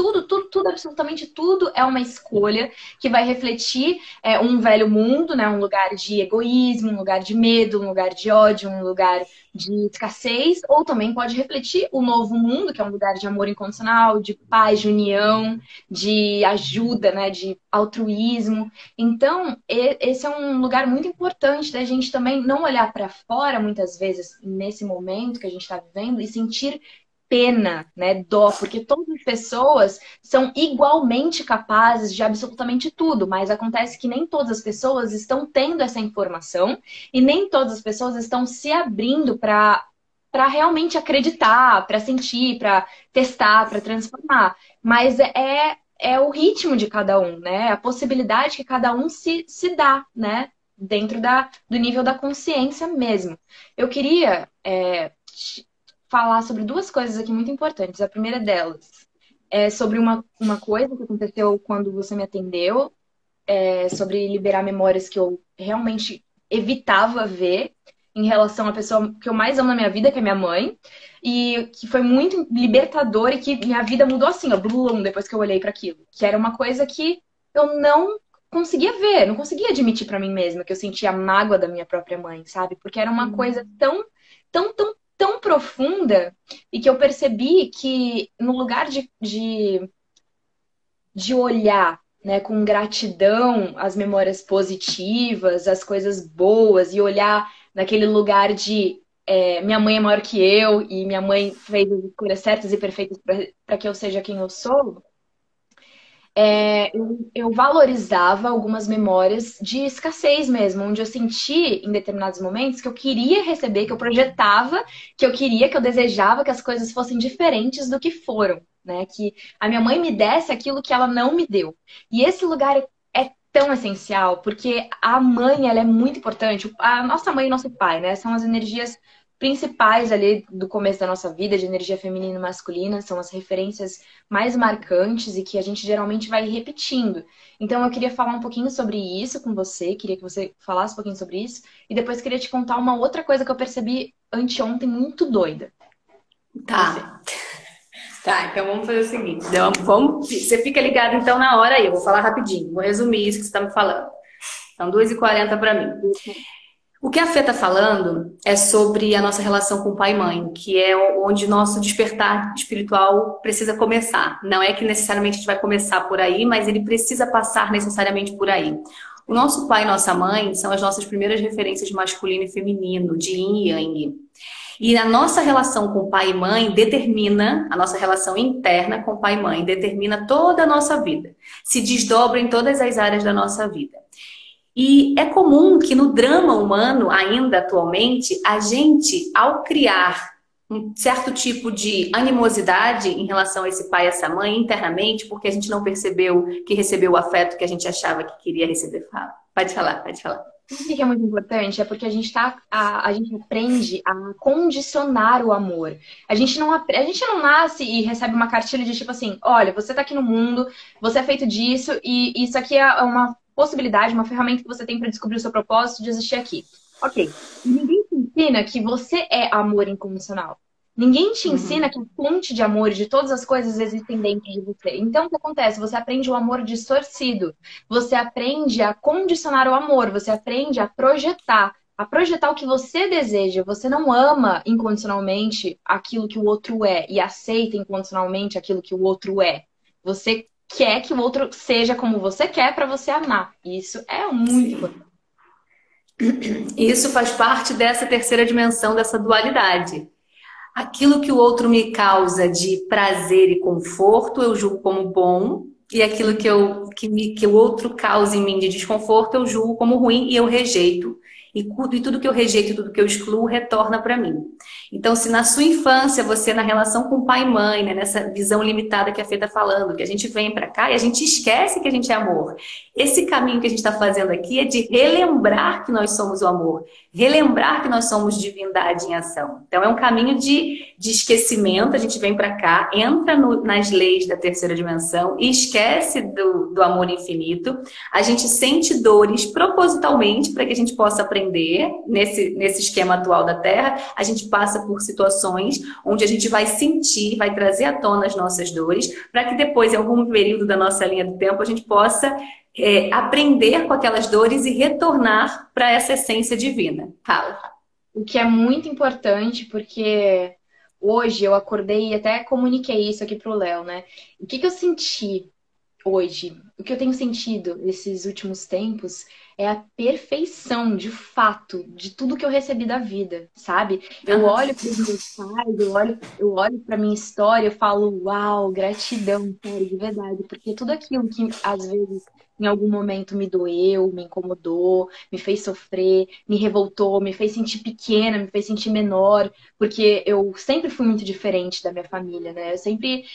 absolutamente tudo é uma escolha que vai refletir um velho mundo, né? Um lugar de egoísmo, um lugar de medo, um lugar de ódio, um lugar de escassez, ou também pode refletir o novo mundo, que é um lugar de amor incondicional, de paz, de união, de ajuda, né, de altruísmo. Então, esse é um lugar muito importante da gente também não olhar para fora, muitas vezes, nesse momento que a gente está vivendo, e sentir pena, né, dó, porque todas as pessoas são igualmente capazes de absolutamente tudo, mas acontece que nem todas as pessoas estão tendo essa informação e nem todas as pessoas estão se abrindo para realmente acreditar, para sentir, para testar, para transformar. Mas é o ritmo de cada um, né? A possibilidade que cada um se dá, né? Dentro do nível da consciência mesmo. Eu queria falar sobre duas coisas aqui muito importantes. A primeira delas é sobre uma coisa que aconteceu quando você me atendeu, sobre liberar memórias que eu realmente evitava ver em relação à pessoa que eu mais amo na minha vida, que é minha mãe, e que foi muito libertador e que minha vida mudou assim, ó, blum, depois que eu olhei para aquilo. Que era uma coisa que eu não conseguia ver, não conseguia admitir para mim mesma que eu sentia a mágoa da minha própria mãe, sabe? Porque era uma coisa tão profunda e que eu percebi que no lugar de olhar, né, com gratidão as memórias positivas, as coisas boas, e olhar naquele lugar de minha mãe é maior que eu e minha mãe fez as escolhas certas e perfeitas para que eu seja quem eu sou, eu valorizava algumas memórias de escassez mesmo, onde eu senti em determinados momentos que eu queria receber, que eu projetava, que eu queria, que eu desejava que as coisas fossem diferentes do que foram, né? Que a minha mãe me desse aquilo que ela não me deu. E esse lugar é tão essencial, porque a mãe, ela é muito importante. A nossa mãe e nosso pai, né? São as energias principais ali do começo da nossa vida, de energia feminina e masculina, são as referências mais marcantes e que a gente geralmente vai repetindo. Então eu queria falar um pouquinho sobre isso com você, queria que você falasse um pouquinho sobre isso, e depois queria te contar uma outra coisa que eu percebi anteontem muito doida. Tá. Tá, então vamos fazer o seguinte. Você fica ligado então na hora aí, eu vou falar rapidinho, vou resumir isso que você está me falando. São 2h40 para mim. O que a Fê está falando é sobre a nossa relação com pai e mãe, que é onde nosso despertar espiritual precisa começar. Não é que necessariamente a gente vai começar por aí, mas ele precisa passar necessariamente por aí. O nosso pai e nossa mãe são as nossas primeiras referências de masculino e feminino, de yin e yang. E a nossa relação com pai e mãe determina, a nossa relação interna com pai e mãe determina toda a nossa vida. Se desdobra em todas as áreas da nossa vida. E é comum que no drama humano, ainda atualmente, a gente, ao criar um certo tipo de animosidade em relação a esse pai e essa mãe internamente, porque a gente não percebeu que recebeu o afeto que a gente achava que queria receber. Fala. Pode falar, pode falar. O que é muito importante é porque a gente aprende a condicionar o amor. A gente não nasce e recebe uma cartilha de tipo assim, olha, você tá aqui no mundo, você é feito disso e isso aqui é uma possibilidade, uma ferramenta que você tem para descobrir o seu propósito de existir aqui. Ok. Ninguém te ensina que você é amor incondicional. Ninguém te ensina que a fonte de amor e de todas as coisas existem dentro de você. Então, o que acontece? Você aprende o amor distorcido. Você aprende a condicionar o amor. Você aprende a projetar o que você deseja. Você não ama incondicionalmente aquilo que o outro é e aceita incondicionalmente aquilo que o outro é. Você quer que o outro seja como você quer para você amar. Isso é muito importante. Isso faz parte dessa terceira dimensão, dessa dualidade. Aquilo que o outro me causa de prazer e conforto, eu julgo como bom. E aquilo que o outro causa em mim de desconforto, eu julgo como ruim e eu rejeito. E tudo que eu rejeito, tudo que eu excluo, retorna para mim. Então, se na sua infância, você na relação com pai e mãe, né, nessa visão limitada que a Fê está falando, que a gente vem para cá e a gente esquece que a gente é amor. Esse caminho que a gente está fazendo aqui é de relembrar que nós somos o amor, relembrar que nós somos divindade em ação. Então, é um caminho de esquecimento. A gente vem para cá, entra nas leis da terceira dimensão e esquece do amor infinito. A gente sente dores propositalmente para que a gente possa aprender nesse esquema atual da Terra. A gente passa por situações onde a gente vai sentir, vai trazer à tona as nossas dores, para que depois, em algum período da nossa linha do tempo, a gente possa aprender com aquelas dores e retornar para essa essência divina. Fala. O que é muito importante, porque hoje eu acordei e até comuniquei isso aqui pro Léo, né? O que eu senti hoje, o que eu tenho sentido nesses últimos tempos é a perfeição, de fato, de tudo que eu recebi da vida, sabe? Eu olho para os meus pais, eu olho para minha história, eu falo, uau, gratidão, sério, de verdade, porque tudo aquilo que às vezes em algum momento me doeu, me incomodou, me fez sofrer, me revoltou, me fez sentir pequena, me fez sentir menor, porque eu sempre fui muito diferente da minha família, né? Eu sempre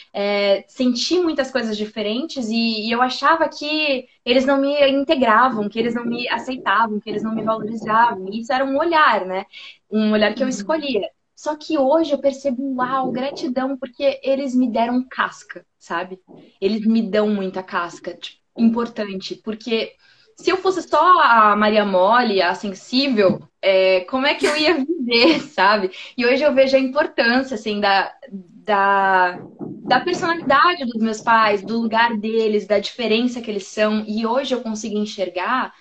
senti muitas coisas diferentes e eu achava que eles não me integravam, que eles não me aceitavam, que eles não me valorizavam. E isso era um olhar, né? Um olhar que eu escolhia. Só que hoje eu percebo, uau, gratidão, porque eles me deram casca, sabe? Eles me dão muita casca, tipo, importante, porque se eu fosse só a Maria Mole, a sensível, como é que eu ia viver, sabe? E hoje eu vejo a importância, assim, da personalidade dos meus pais, do lugar deles, da diferença que eles são. E hoje eu consigo enxergar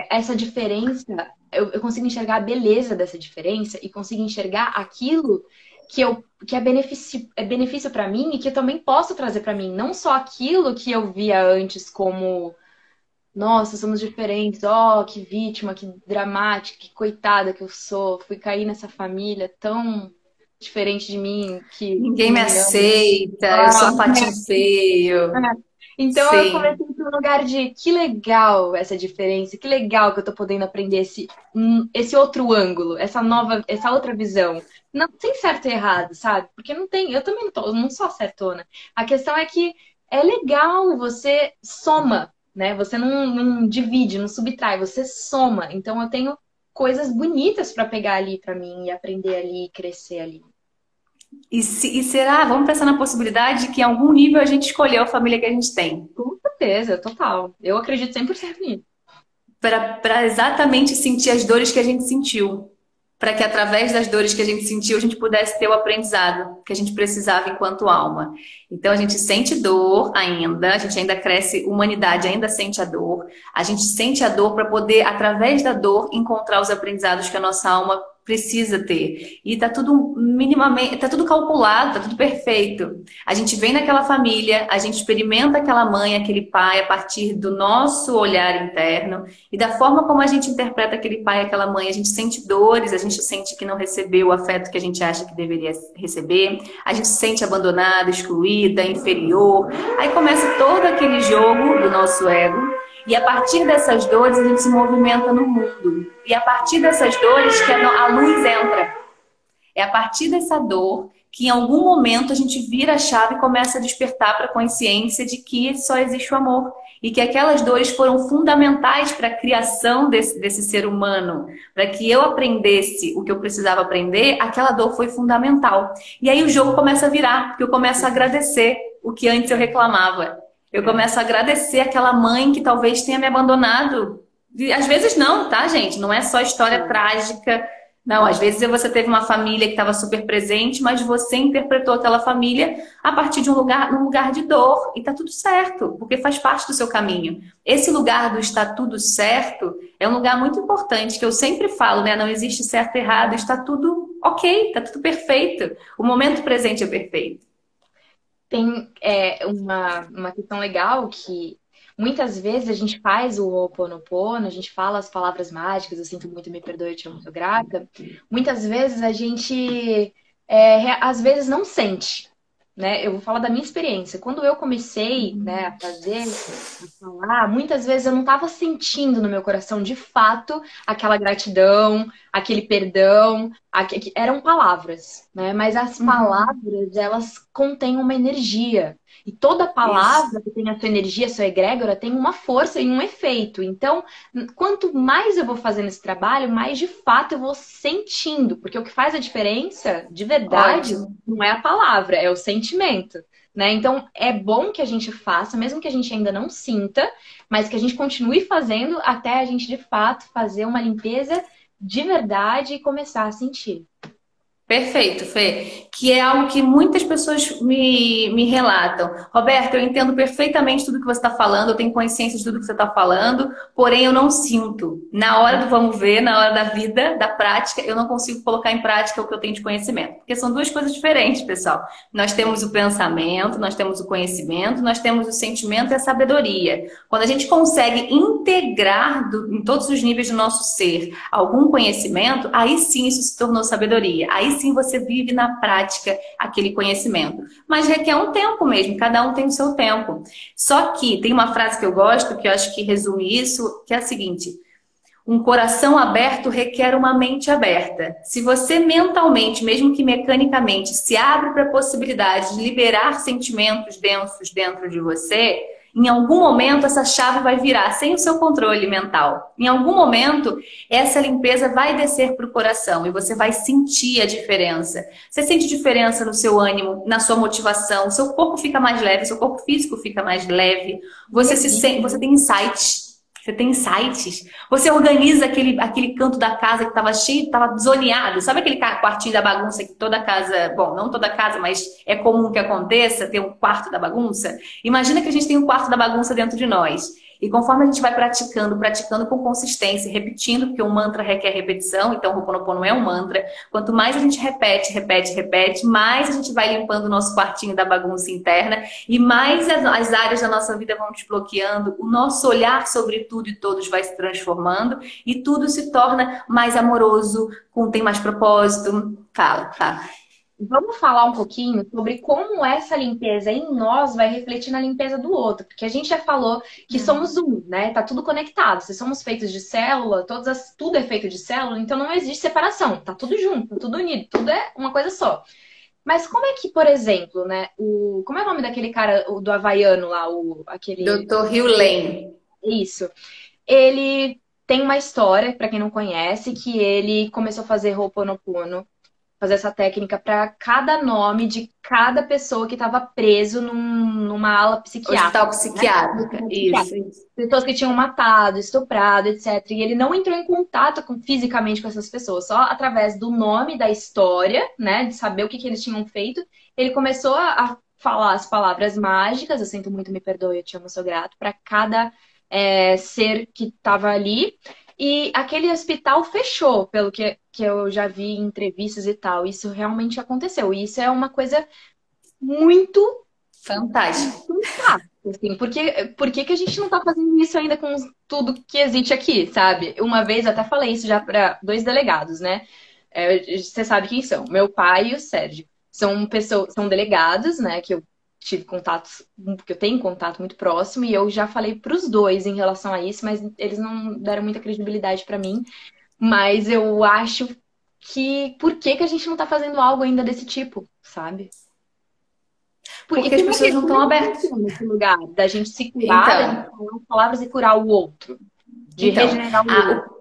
essa diferença, eu consigo enxergar a beleza dessa diferença e consigo enxergar aquilo que é benefício para mim e que eu também posso trazer para mim. Não só aquilo que eu via antes como, nossa, somos diferentes, ó, que vítima, que dramática, que coitada que eu sou, fui cair nessa família tão diferente de mim Ninguém que me não me ama. aceita, eu sou Ah, um patinho feio. então eu Sim. comecei por um lugar de que legal essa diferença, que legal que eu tô podendo aprender esse outro ângulo, essa outra visão. Não, sem certo e errado, sabe? Porque não tem, eu também não sou a certona. A questão é que é legal, você soma, né? Você não divide, não subtrai, você soma. Então eu tenho coisas bonitas para pegar ali para mim e aprender ali, e crescer ali. E será, vamos pensar na possibilidade de que em algum nível a gente escolheu a família que a gente tem. Com certeza, total. Eu acredito 100% nisso. Para exatamente sentir as dores que a gente sentiu. Para que através das dores que a gente sentiu, a gente pudesse ter o aprendizado que a gente precisava enquanto alma. Então a gente sente dor ainda, a gente ainda cresce, humanidade ainda sente a dor. A gente sente a dor para poder, através da dor, encontrar os aprendizados que a nossa alma precisa ter. E tá tudo minimamente, tá tudo calculado, tá tudo perfeito. A gente vem naquela família, a gente experimenta aquela mãe, aquele pai a partir do nosso olhar interno e da forma como a gente interpreta aquele pai, aquela mãe, a gente sente dores, a gente sente que não recebeu o afeto que a gente acha que deveria receber, a gente se sente abandonada, excluída, inferior. Aí começa todo aquele jogo do nosso ego. E a partir dessas dores a gente se movimenta no mundo. E a partir dessas dores que a luz entra. É a partir dessa dor que em algum momento a gente vira a chave e começa a despertar para a consciência de que só existe o amor. E que aquelas dores foram fundamentais para a criação desse ser humano. Para que eu aprendesse o que eu precisava aprender, aquela dor foi fundamental. E aí o jogo começa a virar, porque eu começo a agradecer o que antes eu reclamava. Eu começo a agradecer aquela mãe que talvez tenha me abandonado. E às vezes não, tá, gente? Não é só história trágica. Não, às vezes você teve uma família que estava super presente, mas você interpretou aquela família a partir de um lugar de dor. E tá tudo certo, porque faz parte do seu caminho. Esse lugar do está tudo certo é um lugar muito importante, que eu sempre falo, né? Não existe certo e errado, está tudo ok, está tudo perfeito. O momento presente é perfeito. Tem uma questão legal que muitas vezes a gente faz o Ho'oponopono, a gente fala as palavras mágicas, eu sinto muito, me perdoe, eu te amo, muito grata. Muitas vezes a gente às vezes não sente, né? Eu vou falar da minha experiência. Quando eu comecei, né, a fazer, a falar, muitas vezes eu não estava sentindo no meu coração de fato aquela gratidão, aquele perdão, eram palavras, né? Mas as Uhum. palavras, elas contêm uma energia. E toda Isso. palavra que tem a sua energia, a sua egrégora, tem uma força e um efeito. Então, quanto mais eu vou fazendo esse trabalho, mais de fato eu vou sentindo, porque o que faz a diferença, de verdade, Ótimo. não é a palavra, é o sentimento, né? Então, é bom que a gente faça, mesmo que a gente ainda não sinta, mas que a gente continue fazendo até a gente de fato fazer uma limpeza de verdade e começar a sentir. Perfeito, Fê. Que é algo que muitas pessoas me relatam. Roberto, eu entendo perfeitamente tudo que você está falando, eu tenho consciência de tudo que você está falando, porém eu não sinto. Na hora do vamos ver, na hora da vida, da prática, eu não consigo colocar em prática o que eu tenho de conhecimento. Porque são duas coisas diferentes, pessoal. Nós temos o pensamento, nós temos o conhecimento, nós temos o sentimento e a sabedoria. Quando a gente consegue integrar em todos os níveis do nosso ser algum conhecimento, aí sim isso se tornou sabedoria. Aí sim você vive na prática aquele conhecimento. Mas requer um tempo mesmo, cada um tem o seu tempo. Só que tem uma frase que eu gosto, que eu acho que resume isso, que é a seguinte: um coração aberto requer uma mente aberta. Se você mentalmente, mesmo que mecanicamente, se abre para a possibilidade de liberar sentimentos densos dentro de você, em algum momento essa chave vai virar sem o seu controle mental. Em algum momento, essa limpeza vai descer para o coração e você vai sentir a diferença. Você sente diferença no seu ânimo, na sua motivação, o seu corpo fica mais leve, o seu corpo físico fica mais leve, você tem insights. Você tem insights. Você organiza aquele canto da casa que estava cheio, estava zoneado. Sabe aquele quartinho da bagunça que toda casa, bom, não toda casa, mas é comum que aconteça, ter um quarto da bagunça? Imagina que a gente tem um quarto da bagunça dentro de nós. E conforme a gente vai praticando, praticando com consistência, repetindo, porque um mantra requer repetição, então o Ho'oponopono é um mantra. Quanto mais a gente repete, repete, repete, mais a gente vai limpando o nosso quartinho da bagunça interna e mais as áreas da nossa vida vão desbloqueando, o nosso olhar sobre tudo e todos vai se transformando e tudo se torna mais amoroso, tem mais propósito. Fala, fala. Vamos falar um pouquinho sobre como essa limpeza em nós vai refletir na limpeza do outro, porque a gente já falou que somos um, né? Tá tudo conectado. Se somos feitos de célula, tudo é feito de célula, então não existe separação. Tá tudo junto, tá tudo unido, tudo é uma coisa só. Mas como é que, por exemplo, né? Como é o nome daquele cara do havaiano lá, aquele Dr. Hugh Lane. isso. Ele tem uma história, para quem não conhece, que ele começou a fazer Ho'oponopono, fazer essa técnica para cada nome de cada pessoa que estava preso numa ala Hospital psiquiátrica, né? psiquiátrica. Isso, isso. Pessoas que tinham matado, estuprado, etc. E ele não entrou em contato fisicamente com essas pessoas, só através do nome, da história, né? De saber o que eles tinham feito. Ele começou a falar as palavras mágicas, eu sinto muito, me perdoe, eu te amo, sou grato, para cada ser que estava ali. E aquele hospital fechou, pelo que eu já vi em entrevistas e tal. Isso realmente aconteceu. E isso é uma coisa muito Fantástico. fantástica, assim. Por que a gente não tá fazendo isso ainda com tudo que existe aqui, sabe? Uma vez eu até falei isso já para dois delegados, né? Você sabe quem são? Meu pai e o Sérgio. São pessoas, são delegados, né? Que eu tive contatos, porque eu tenho contato muito próximo, e eu já falei para os dois em relação a isso, mas eles não deram muita credibilidade para mim. Mas eu acho que por que a gente não tá fazendo algo ainda desse tipo, sabe? E Porque as pessoas não como estão é que abertas. funciona esse lugar? Da gente se curar, da gente Então, falar as palavras e curar o outro. De então, regenerar o outro. a,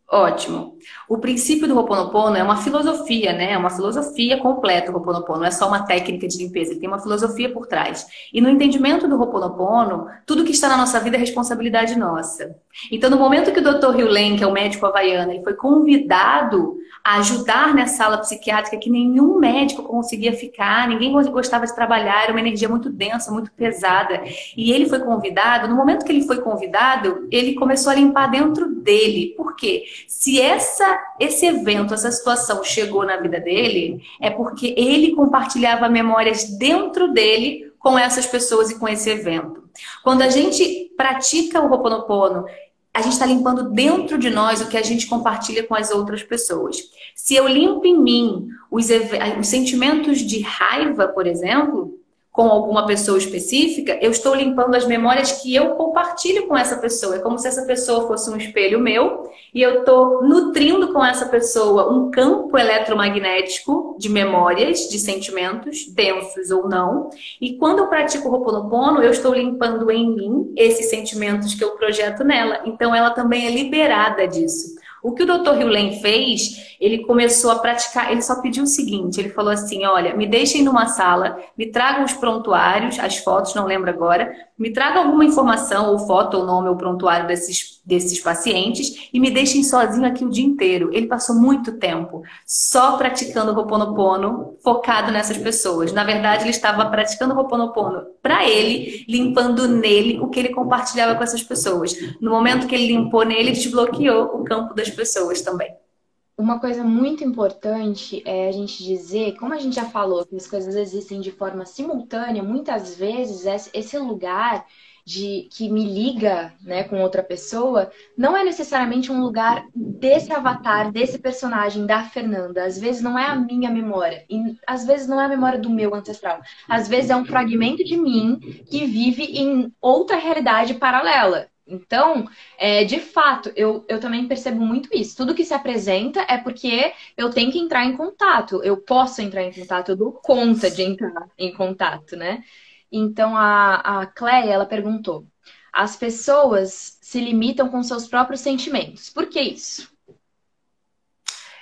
Ótimo. O princípio do Ho'oponopono é uma filosofia, né? É uma filosofia completa o Ho'oponopono, não é só uma técnica de limpeza, ele tem uma filosofia por trás. E no entendimento do Ho'oponopono, tudo que está na nossa vida é responsabilidade nossa. Então, no momento que o Dr. Hugh Lane, que é o médico havaiano, ele foi convidado a ajudar nessa sala psiquiátrica que nenhum médico conseguia ficar, ninguém gostava de trabalhar, era uma energia muito densa, muito pesada. E ele foi convidado, no momento que ele foi convidado, ele começou a limpar dentro dele. Por quê? Se esse evento, essa situação chegou na vida dele, é porque ele compartilhava memórias dentro dele com essas pessoas e com esse evento. Quando a gente pratica o Ho'oponopono, a gente está limpando dentro de nós o que a gente compartilha com as outras pessoas. Se eu limpo em mim os sentimentos de raiva, por exemplo, com alguma pessoa específica, eu estou limpando as memórias que eu compartilho com essa pessoa. É como se essa pessoa fosse um espelho meu e eu estou nutrindo com essa pessoa um campo eletromagnético de memórias, de sentimentos, densos ou não. E quando eu pratico o Ho'oponopono, eu estou limpando em mim esses sentimentos que eu projeto nela. Então ela também é liberada disso. O que o Dr. Hewlett fez, ele começou a praticar, ele só pediu o seguinte, ele falou assim, olha, me deixem numa sala, me tragam os prontuários, as fotos, não lembro agora, me tragam alguma informação, ou foto, ou nome, ou prontuário desses pacientes, e me deixem sozinho aqui o dia inteiro. Ele passou muito tempo só praticando o Ho'oponopono, focado nessas pessoas. Na verdade, ele estava praticando o Ho'oponopono para ele, limpando nele o que ele compartilhava com essas pessoas. No momento que ele limpou nele, desbloqueou o campo das pessoas também. Uma coisa muito importante é a gente dizer, como a gente já falou, que as coisas existem de forma simultânea, muitas vezes esse lugar que me liga, né, com outra pessoa, não é necessariamente um lugar desse avatar, desse personagem, da Fernanda. Às vezes não é a minha memória, e às vezes não é a memória do meu ancestral. Às vezes é um fragmento de mim que vive em outra realidade paralela. Então, de fato, eu também percebo muito isso. Tudo que se apresenta é porque eu tenho que entrar em contato. Eu posso entrar em contato, eu dou conta de entrar em contato, né? Então, a Cléia, ela perguntou: as pessoas se limitam com seus próprios sentimentos. Por que isso?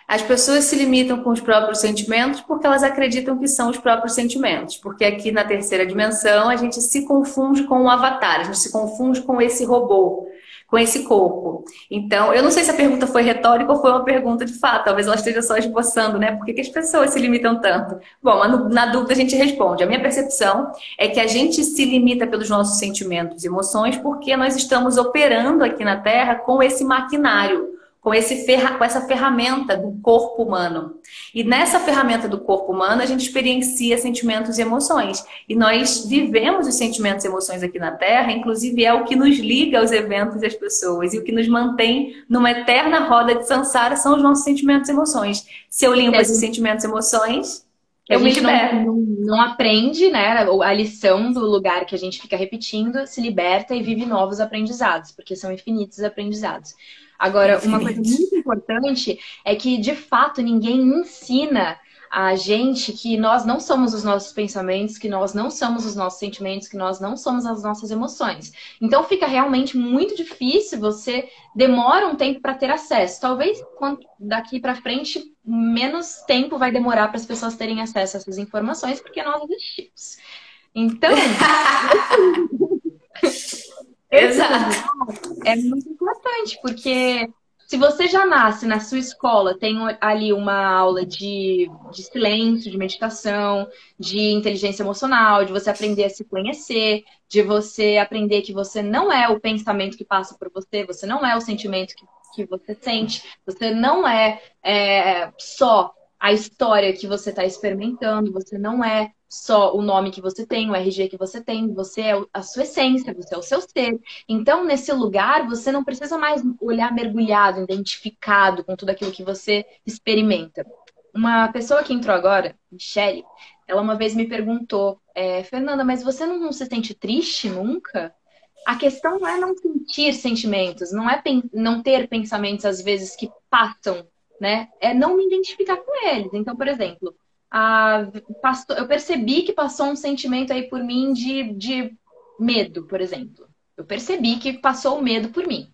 As pessoas se limitam com os próprios sentimentos porque elas acreditam que são os próprios sentimentos. Porque aqui na terceira dimensão a gente se confunde com o avatar, a gente se confunde com esse robô, com esse corpo. Então, eu não sei se a pergunta foi retórica ou foi uma pergunta de fato. Talvez ela esteja só esboçando, né? Por que as pessoas se limitam tanto? Bom, na dúvida a gente responde. A minha percepção é que a gente se limita pelos nossos sentimentos e emoções porque nós estamos operando aqui na Terra com esse maquinário, com essa ferramenta do corpo humano. E nessa ferramenta do corpo humano, a gente experiencia sentimentos e emoções. E nós vivemos os sentimentos e emoções aqui na Terra, inclusive é o que nos liga aos eventos e às pessoas. E o que nos mantém numa eterna roda de samsara são os nossos sentimentos e emoções. Se eu limpo esses sentimentos e emoções, eu me libero. Não aprende, né? A lição do lugar que a gente fica repetindo, se liberta e vive novos aprendizados, porque são infinitos aprendizados. Agora, uma coisa muito importante é que, de fato, ninguém ensina a gente que nós não somos os nossos pensamentos, que nós não somos os nossos sentimentos, que nós não somos as nossas emoções. Então, fica realmente muito difícil, você demora um tempo para ter acesso. Talvez daqui para frente, menos tempo vai demorar para as pessoas terem acesso a essas informações, porque nós existimos. Então... Exato. É muito importante, porque se você já nasce na sua escola, tem ali uma aula de silêncio, de meditação, de inteligência emocional, de você aprender a se conhecer, de você aprender que você não é o pensamento que passa por você, você não é o sentimento que você sente, você não é só a história que você está experimentando, você não é só o nome que você tem, o RG que você tem, você é a sua essência, você é o seu ser. Então, nesse lugar, você não precisa mais olhar mergulhado, identificado com tudo aquilo que você experimenta. Uma pessoa que entrou agora, Michelle, ela uma vez me perguntou, Fernanda, mas você não se sente triste nunca? A questão não é não sentir sentimentos, não é não ter pensamentos, às vezes, que passam, né? É não me identificar com eles. Então, por exemplo, eu percebi que passou um sentimento aí por mim de medo, por exemplo. Eu percebi que passou o medo por mim.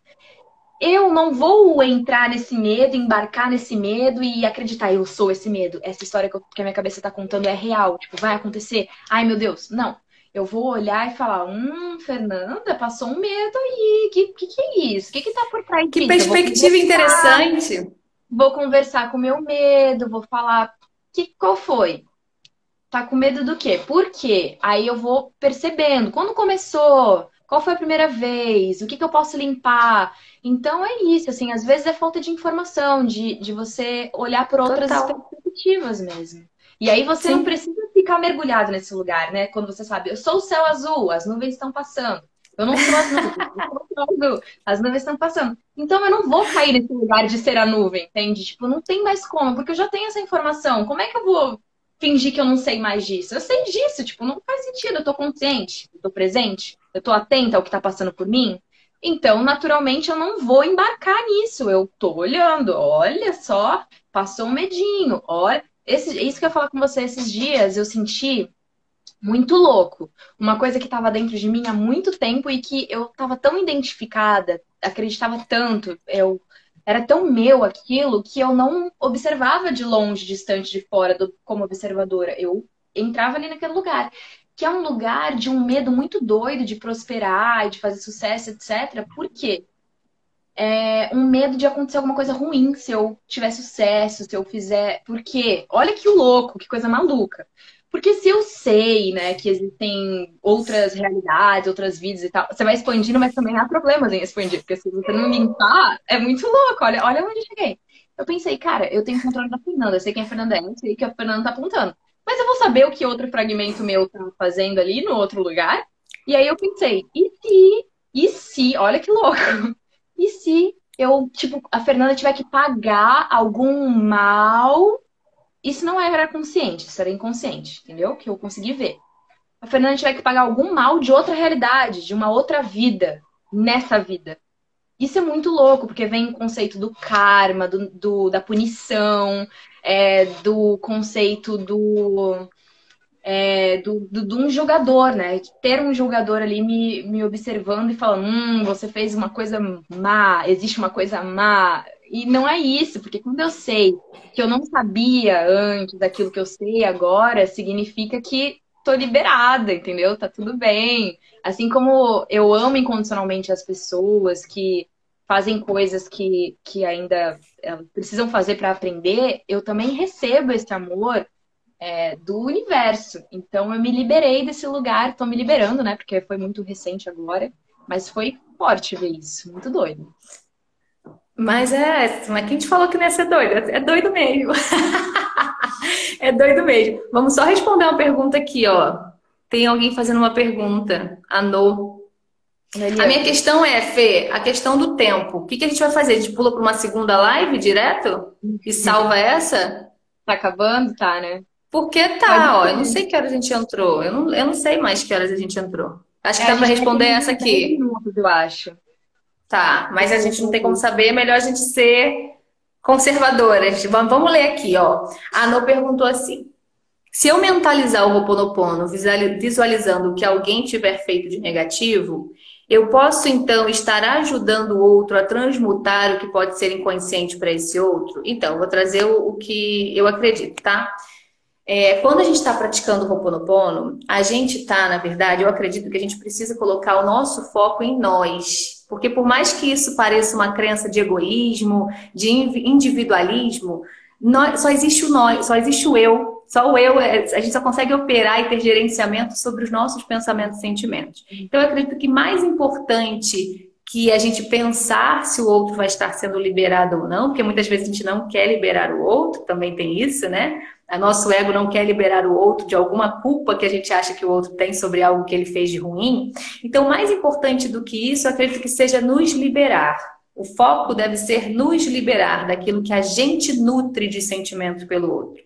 Eu não vou entrar nesse medo, embarcar nesse medo e acreditar, eu sou esse medo. Essa história que a minha cabeça está contando é real, tipo, vai acontecer. Ai, meu Deus. Não. Eu vou olhar e falar, Fernanda, passou um medo aí. Que é isso? O que tá por trás disso? Que perspectiva interessante. Vou conversar com o meu medo, vou falar... Qual foi? Tá com medo do quê? Por quê? Aí eu vou percebendo. Quando começou? Qual foi a primeira vez? O que eu posso limpar? Então é isso, assim, às vezes é falta de informação, de você olhar por outras perspectivas mesmo. E aí você não precisa ficar mergulhado nesse lugar, né? Quando você sabe, eu sou o céu azul, as nuvens estão passando. Eu não sou as nuvens, as nuvens estão passando. Então eu não vou cair nesse lugar de ser a nuvem, entende? Tipo, não tem mais como, porque eu já tenho essa informação. Como é que eu vou fingir que eu não sei mais disso? Eu sei disso, tipo, não faz sentido. Eu tô consciente, eu tô presente, eu tô atenta ao que tá passando por mim. Então, naturalmente, eu não vou embarcar nisso. Eu tô olhando, olha só, passou um medinho, olha. Isso que eu ia falar com você esses dias, eu senti muito louco. Uma coisa que estava dentro de mim há muito tempo e que eu estava tão identificada, acreditava tanto, eu era tão meu aquilo que eu não observava de longe, distante de fora, como observadora. Eu entrava ali naquele lugar, que é um lugar de um medo muito doido de prosperar e de fazer sucesso, etc. Por quê? É um medo de acontecer alguma coisa ruim se eu tiver sucesso, se eu fizer. Porque, olha que louco, que coisa maluca. Porque se eu sei, né, que existem outras realidades, outras vidas e tal, você vai expandindo, mas também há problemas em expandir. Porque se você não limpar, é muito louco. Olha onde eu cheguei. Eu pensei, cara, eu tenho controle da Fernanda, eu sei quem a Fernanda é, eu sei que a Fernanda tá apontando. Mas eu vou saber o que outro fragmento meu tá fazendo ali no outro lugar. E aí eu pensei, olha que louco. E se eu, tipo, a Fernanda tiver que pagar algum mal? Isso não era consciente, isso era inconsciente, entendeu? Que eu consegui ver. A Fernanda tiver que pagar algum mal de outra realidade, de uma outra vida, nessa vida. Isso é muito louco, porque vem o conceito do karma, da punição, do conceito de um julgador, né? Ter um julgador ali me observando e falando, você fez uma coisa má, existe uma coisa má. E não é isso, porque quando eu sei que eu não sabia antes daquilo que eu sei agora, significa que tô liberada, entendeu? Tá tudo bem. Assim como eu amo incondicionalmente as pessoas que fazem coisas que ainda elas precisam fazer para aprender, eu também recebo esse amor do universo. Então eu me liberei desse lugar, tô me liberando, né? Porque foi muito recente agora, mas foi forte ver isso, muito doido. Mas quem te falou que não ia ser doido? É doido mesmo. É doido mesmo. Vamos só responder uma pergunta aqui, ó. Tem alguém fazendo uma pergunta. A No. A minha questão é, Fê, a questão do tempo. O que que a gente vai fazer? A gente pula para uma segunda live direto? E salva essa? Tá acabando? Tá, né? Porque Pode tá, ó. Eu não ser. sei que horas a gente entrou. Eu não sei mais que horas a gente entrou. Acho que A dá para gente vai ter responder mais essa uns 10 aqui. minutos, eu acho. Tá, mas a gente não tem como saber, é melhor a gente ser conservadoras. Vamos ler aqui, ó. A Anô perguntou assim: se eu mentalizar o Ho'oponopono visualizando o que alguém tiver feito de negativo, eu posso então estar ajudando o outro a transmutar o que pode ser inconsciente para esse outro? Então, eu vou trazer o que eu acredito, tá? Quando a gente está praticando o Ho'oponopono, a gente está, na verdade, eu acredito que a gente precisa colocar o nosso foco em nós. Porque por mais que isso pareça uma crença de egoísmo, de individualismo, só existe o nós, só existe o eu. Só o eu, a gente só consegue operar e ter gerenciamento sobre os nossos pensamentos e sentimentos. Então eu acredito que mais importante que a gente pensar se o outro vai estar sendo liberado ou não, porque muitas vezes a gente não quer liberar o outro, também tem isso, né? O nosso ego não quer liberar o outro de alguma culpa que a gente acha que o outro tem sobre algo que ele fez de ruim. Então, mais importante do que isso, eu acredito que seja nos liberar. O foco deve ser nos liberar daquilo que a gente nutre de sentimento pelo outro.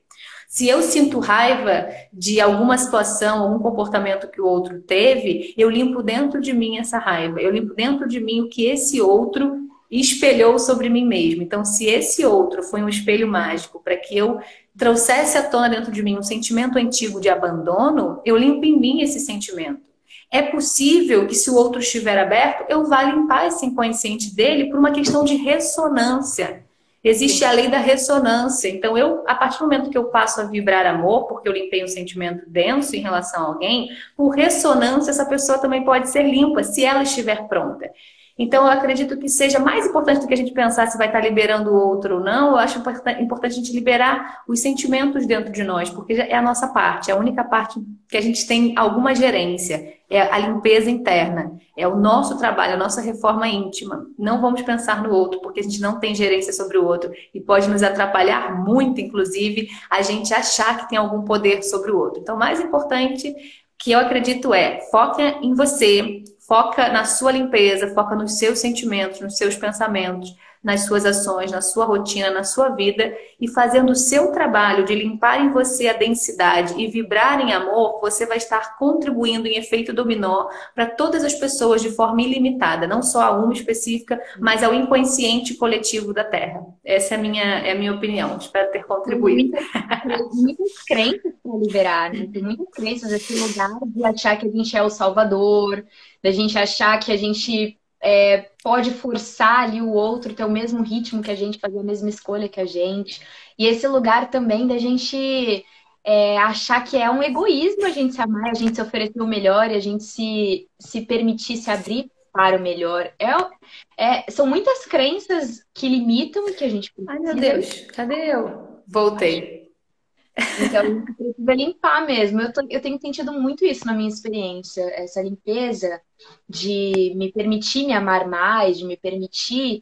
Se eu sinto raiva de alguma situação, algum comportamento que o outro teve, eu limpo dentro de mim essa raiva. Eu limpo dentro de mim o que esse outro espelhou sobre mim mesmo. Então, se esse outro foi um espelho mágico para que eu trouxesse à tona dentro de mim um sentimento antigo de abandono, eu limpo em mim esse sentimento. É possível que, se o outro estiver aberto, eu vá limpar esse inconsciente dele por uma questão de ressonância. Existe a lei da ressonância. Então, a partir do momento que eu passo a vibrar amor, porque eu limpei um sentimento denso em relação a alguém, por ressonância, essa pessoa também pode ser limpa, se ela estiver pronta. Então, eu acredito que seja mais importante do que a gente pensar se vai estar liberando o outro ou não. Eu acho importante a gente liberar os sentimentos dentro de nós, porque é a nossa parte, é a única parte que a gente tem alguma gerência. É a limpeza interna, é o nosso trabalho, a nossa reforma íntima. Não vamos pensar no outro, porque a gente não tem gerência sobre o outro. E pode nos atrapalhar muito, inclusive, a gente achar que tem algum poder sobre o outro. Então, o mais importante que eu acredito foca em você, Foca na sua limpeza, foca nos seus sentimentos, nos seus pensamentos, nas suas ações, na sua rotina, na sua vida, e fazendo o seu trabalho de limpar em você a densidade e vibrar em amor, você vai estar contribuindo em efeito dominó para todas as pessoas de forma ilimitada, não só a uma específica, mas ao inconsciente coletivo da Terra. Essa é a minha opinião. Espero ter contribuído. Muitas crenças para liberar, né? Tem muitas crenças, esse lugar de achar que a gente é o salvador, da gente achar que a gente pode forçar ali o outro ter o mesmo ritmo que a gente, fazer a mesma escolha que a gente. E esse lugar também da gente achar que é um egoísmo a gente se amar, a gente se oferecer o melhor e a gente se permitir se abrir para o melhor. São muitas crenças que limitam e que a gente precisa. Ai, meu Deus, cadê eu? Voltei. Então, a gente precisa limpar mesmo. Eu tenho sentido muito isso na minha experiência, essa limpeza de me permitir me amar mais, de me permitir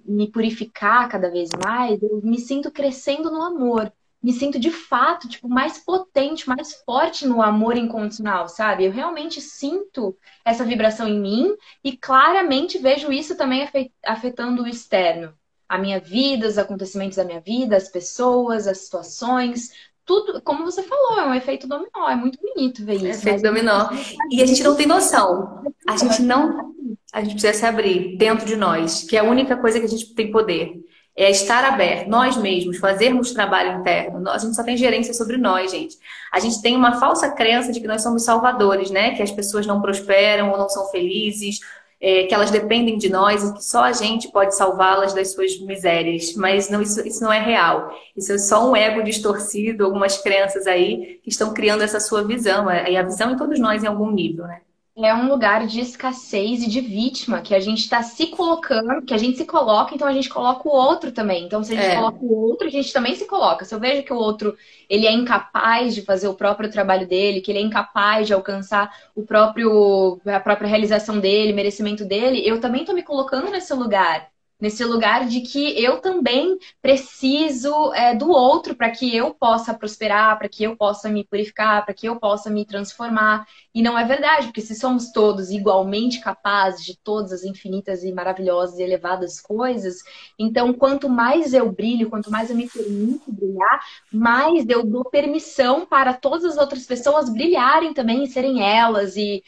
me purificar cada vez mais. Eu me sinto crescendo no amor. Me sinto, de fato, tipo, mais potente, mais forte no amor incondicional, sabe? Eu realmente sinto essa vibração em mim e claramente vejo isso também afetando o externo. A minha vida, os acontecimentos da minha vida, as pessoas, as situações, tudo, como você falou, é um efeito dominó, é muito bonito ver isso. Efeito dominó. E a gente não tem noção. A gente precisa se abrir dentro de nós, que é a única coisa que a gente tem poder. É estar aberto, nós mesmos, fazermos trabalho interno. A gente só tem gerência sobre nós, gente. A gente tem uma falsa crença de que nós somos salvadores, né? Que as pessoas não prosperam ou não são felizes, que elas dependem de nós e que só a gente pode salvá-las das suas misérias. Mas não, isso não é real. Isso é só um ego distorcido, algumas crenças aí que estão criando essa sua visão. E a visão em todos nós em algum nível, né? É um lugar de escassez e de vítima, que a gente está se colocando, que a gente se coloca, então a gente coloca o outro também. Então, se a gente coloca o outro, a gente também se coloca. Se eu vejo que o outro ele é incapaz de fazer o próprio trabalho dele, que ele é incapaz de alcançar a própria realização dele, merecimento dele, eu também estou me colocando nesse lugar. Nesse lugar de que eu também preciso do outro para que eu possa prosperar, para que eu possa me purificar, para que eu possa me transformar. E não é verdade, porque se somos todos igualmente capazes de todas as infinitas e maravilhosas e elevadas coisas, então quanto mais eu brilho, quanto mais eu me permito brilhar, mais eu dou permissão para todas as outras pessoas brilharem também e serem elas e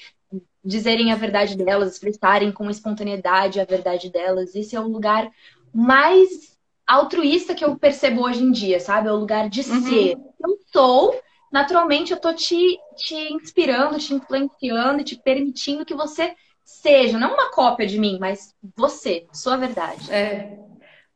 dizerem a verdade delas, expressarem com espontaneidade a verdade delas. Esse é o lugar mais altruísta que eu percebo hoje em dia, sabe? É o lugar de ser. Eu sou, naturalmente eu tô te inspirando, te influenciando, te permitindo que você seja, não uma cópia de mim, mas você, sua verdade.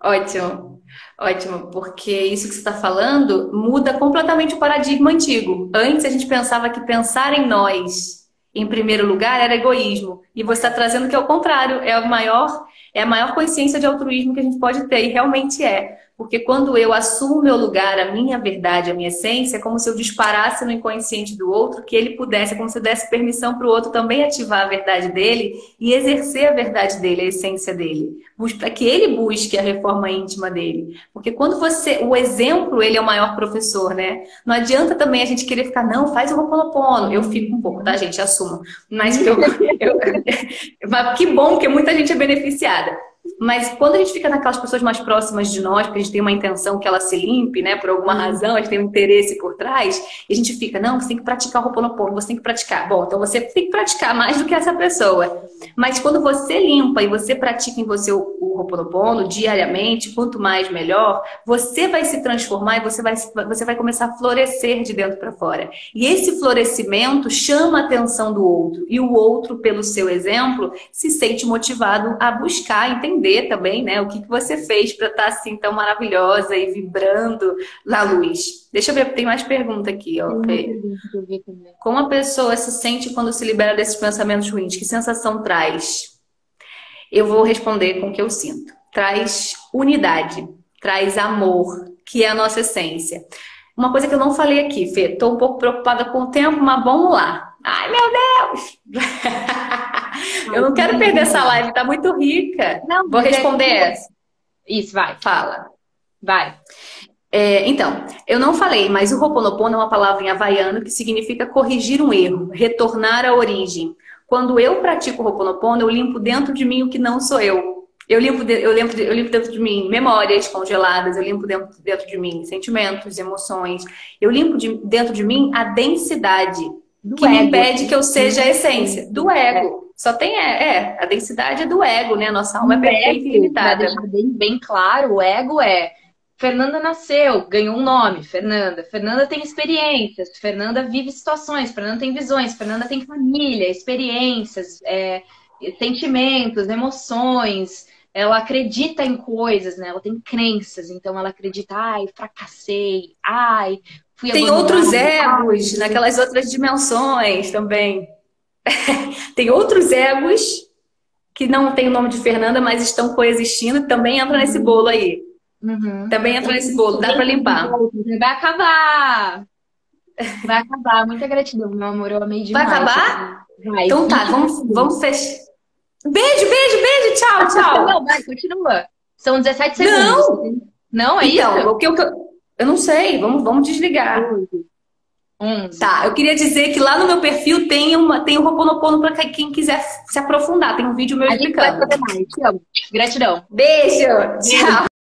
Ótimo, ótimo, porque isso que você está falando muda completamente o paradigma antigo. Antes a gente pensava que pensar em nós em primeiro lugar era egoísmo. E você está trazendo que é o contrário, é a maior consciência de altruísmo que a gente pode ter, e realmente é. Porque quando eu assumo o meu lugar, a minha verdade, a minha essência, é como se eu disparasse no inconsciente do outro, que ele pudesse, é como se eu desse permissão para o outro também ativar a verdade dele e exercer a verdade dele, a essência dele. Para que ele busque a reforma íntima dele. Porque quando o exemplo, ele é o maior professor, né? Não adianta também a gente querer ficar, não, faz o Ho'oponopono. Eu fico um pouco, tá, gente? Assumo. Mas mas que bom, porque muita gente é beneficiada. Mas quando a gente fica naquelas pessoas mais próximas de nós, porque a gente tem uma intenção que ela se limpe, né? Por alguma razão, a gente tem um interesse por trás, e a gente fica, não, você tem que praticar o Ho'oponopono, você tem que praticar. Bom, então você tem que praticar mais do que essa pessoa. Mas quando você limpa e você pratica em você o Ho'oponopono diariamente, quanto mais melhor, você vai se transformar e você vai começar a florescer de dentro para fora. E esse florescimento chama a atenção do outro. E o outro, pelo seu exemplo, se sente motivado a buscar entender também, né, o que você fez para estar assim tão maravilhosa e vibrando na luz. Deixa eu ver, tem mais pergunta aqui, ó. Como a pessoa se sente quando se libera desses pensamentos ruins? Que sensação traz? Eu vou responder com o que eu sinto. Traz unidade, traz amor, que é a nossa essência. Uma coisa que eu não falei aqui, Fê, tô um pouco preocupada com o tempo, mas vamos lá. Ai, meu Deus! Eu não quero perder essa live, tá muito rica. Não, vou responder essa. Isso, vai. Fala. Vai. Então, eu não falei, mas o Ho'oponopono é uma palavra em havaiano que significa corrigir um erro, retornar à origem. quando eu pratico o Ho'oponopono, eu limpo dentro de mim o que não sou eu. Eu limpo dentro de mim memórias congeladas, eu limpo dentro de mim sentimentos, emoções. Eu limpo dentro de mim a densidade que me impede que eu seja a essência do ego. Só tem, a densidade é do ego, né? Nossa alma é perfeita e ilimitada. Pra deixar bem claro, o ego é Fernanda nasceu, ganhou um nome, Fernanda. Fernanda tem experiências, Fernanda vive situações, Fernanda tem visões, Fernanda tem família, experiências, sentimentos, emoções. Ela acredita em coisas, né? Ela tem crenças, então ela acredita, ai, fracassei, ai, fui Tem abandonada. outros egos naquelas outras dimensões também. Tem outros egos que não tem o nome de Fernanda, mas estão coexistindo e também entram nesse bolo aí. Também entra nesse bolo, dá pra limpar. Vai acabar! Vai acabar. Muita gratidão, meu amor. Eu amei demais. Vai acabar? Vai. Então tá, vamos fechar. Beijo, tchau. Não, vai, continua. São 17 segundos. Não, é então, isso? Eu não sei, vamos desligar. 11. Tá, eu queria dizer que lá no meu perfil tem o Ho'oponopono pra quem quiser se aprofundar. Tem um vídeo meu explicando. Te amo. Gratidão. Beijo, tchau.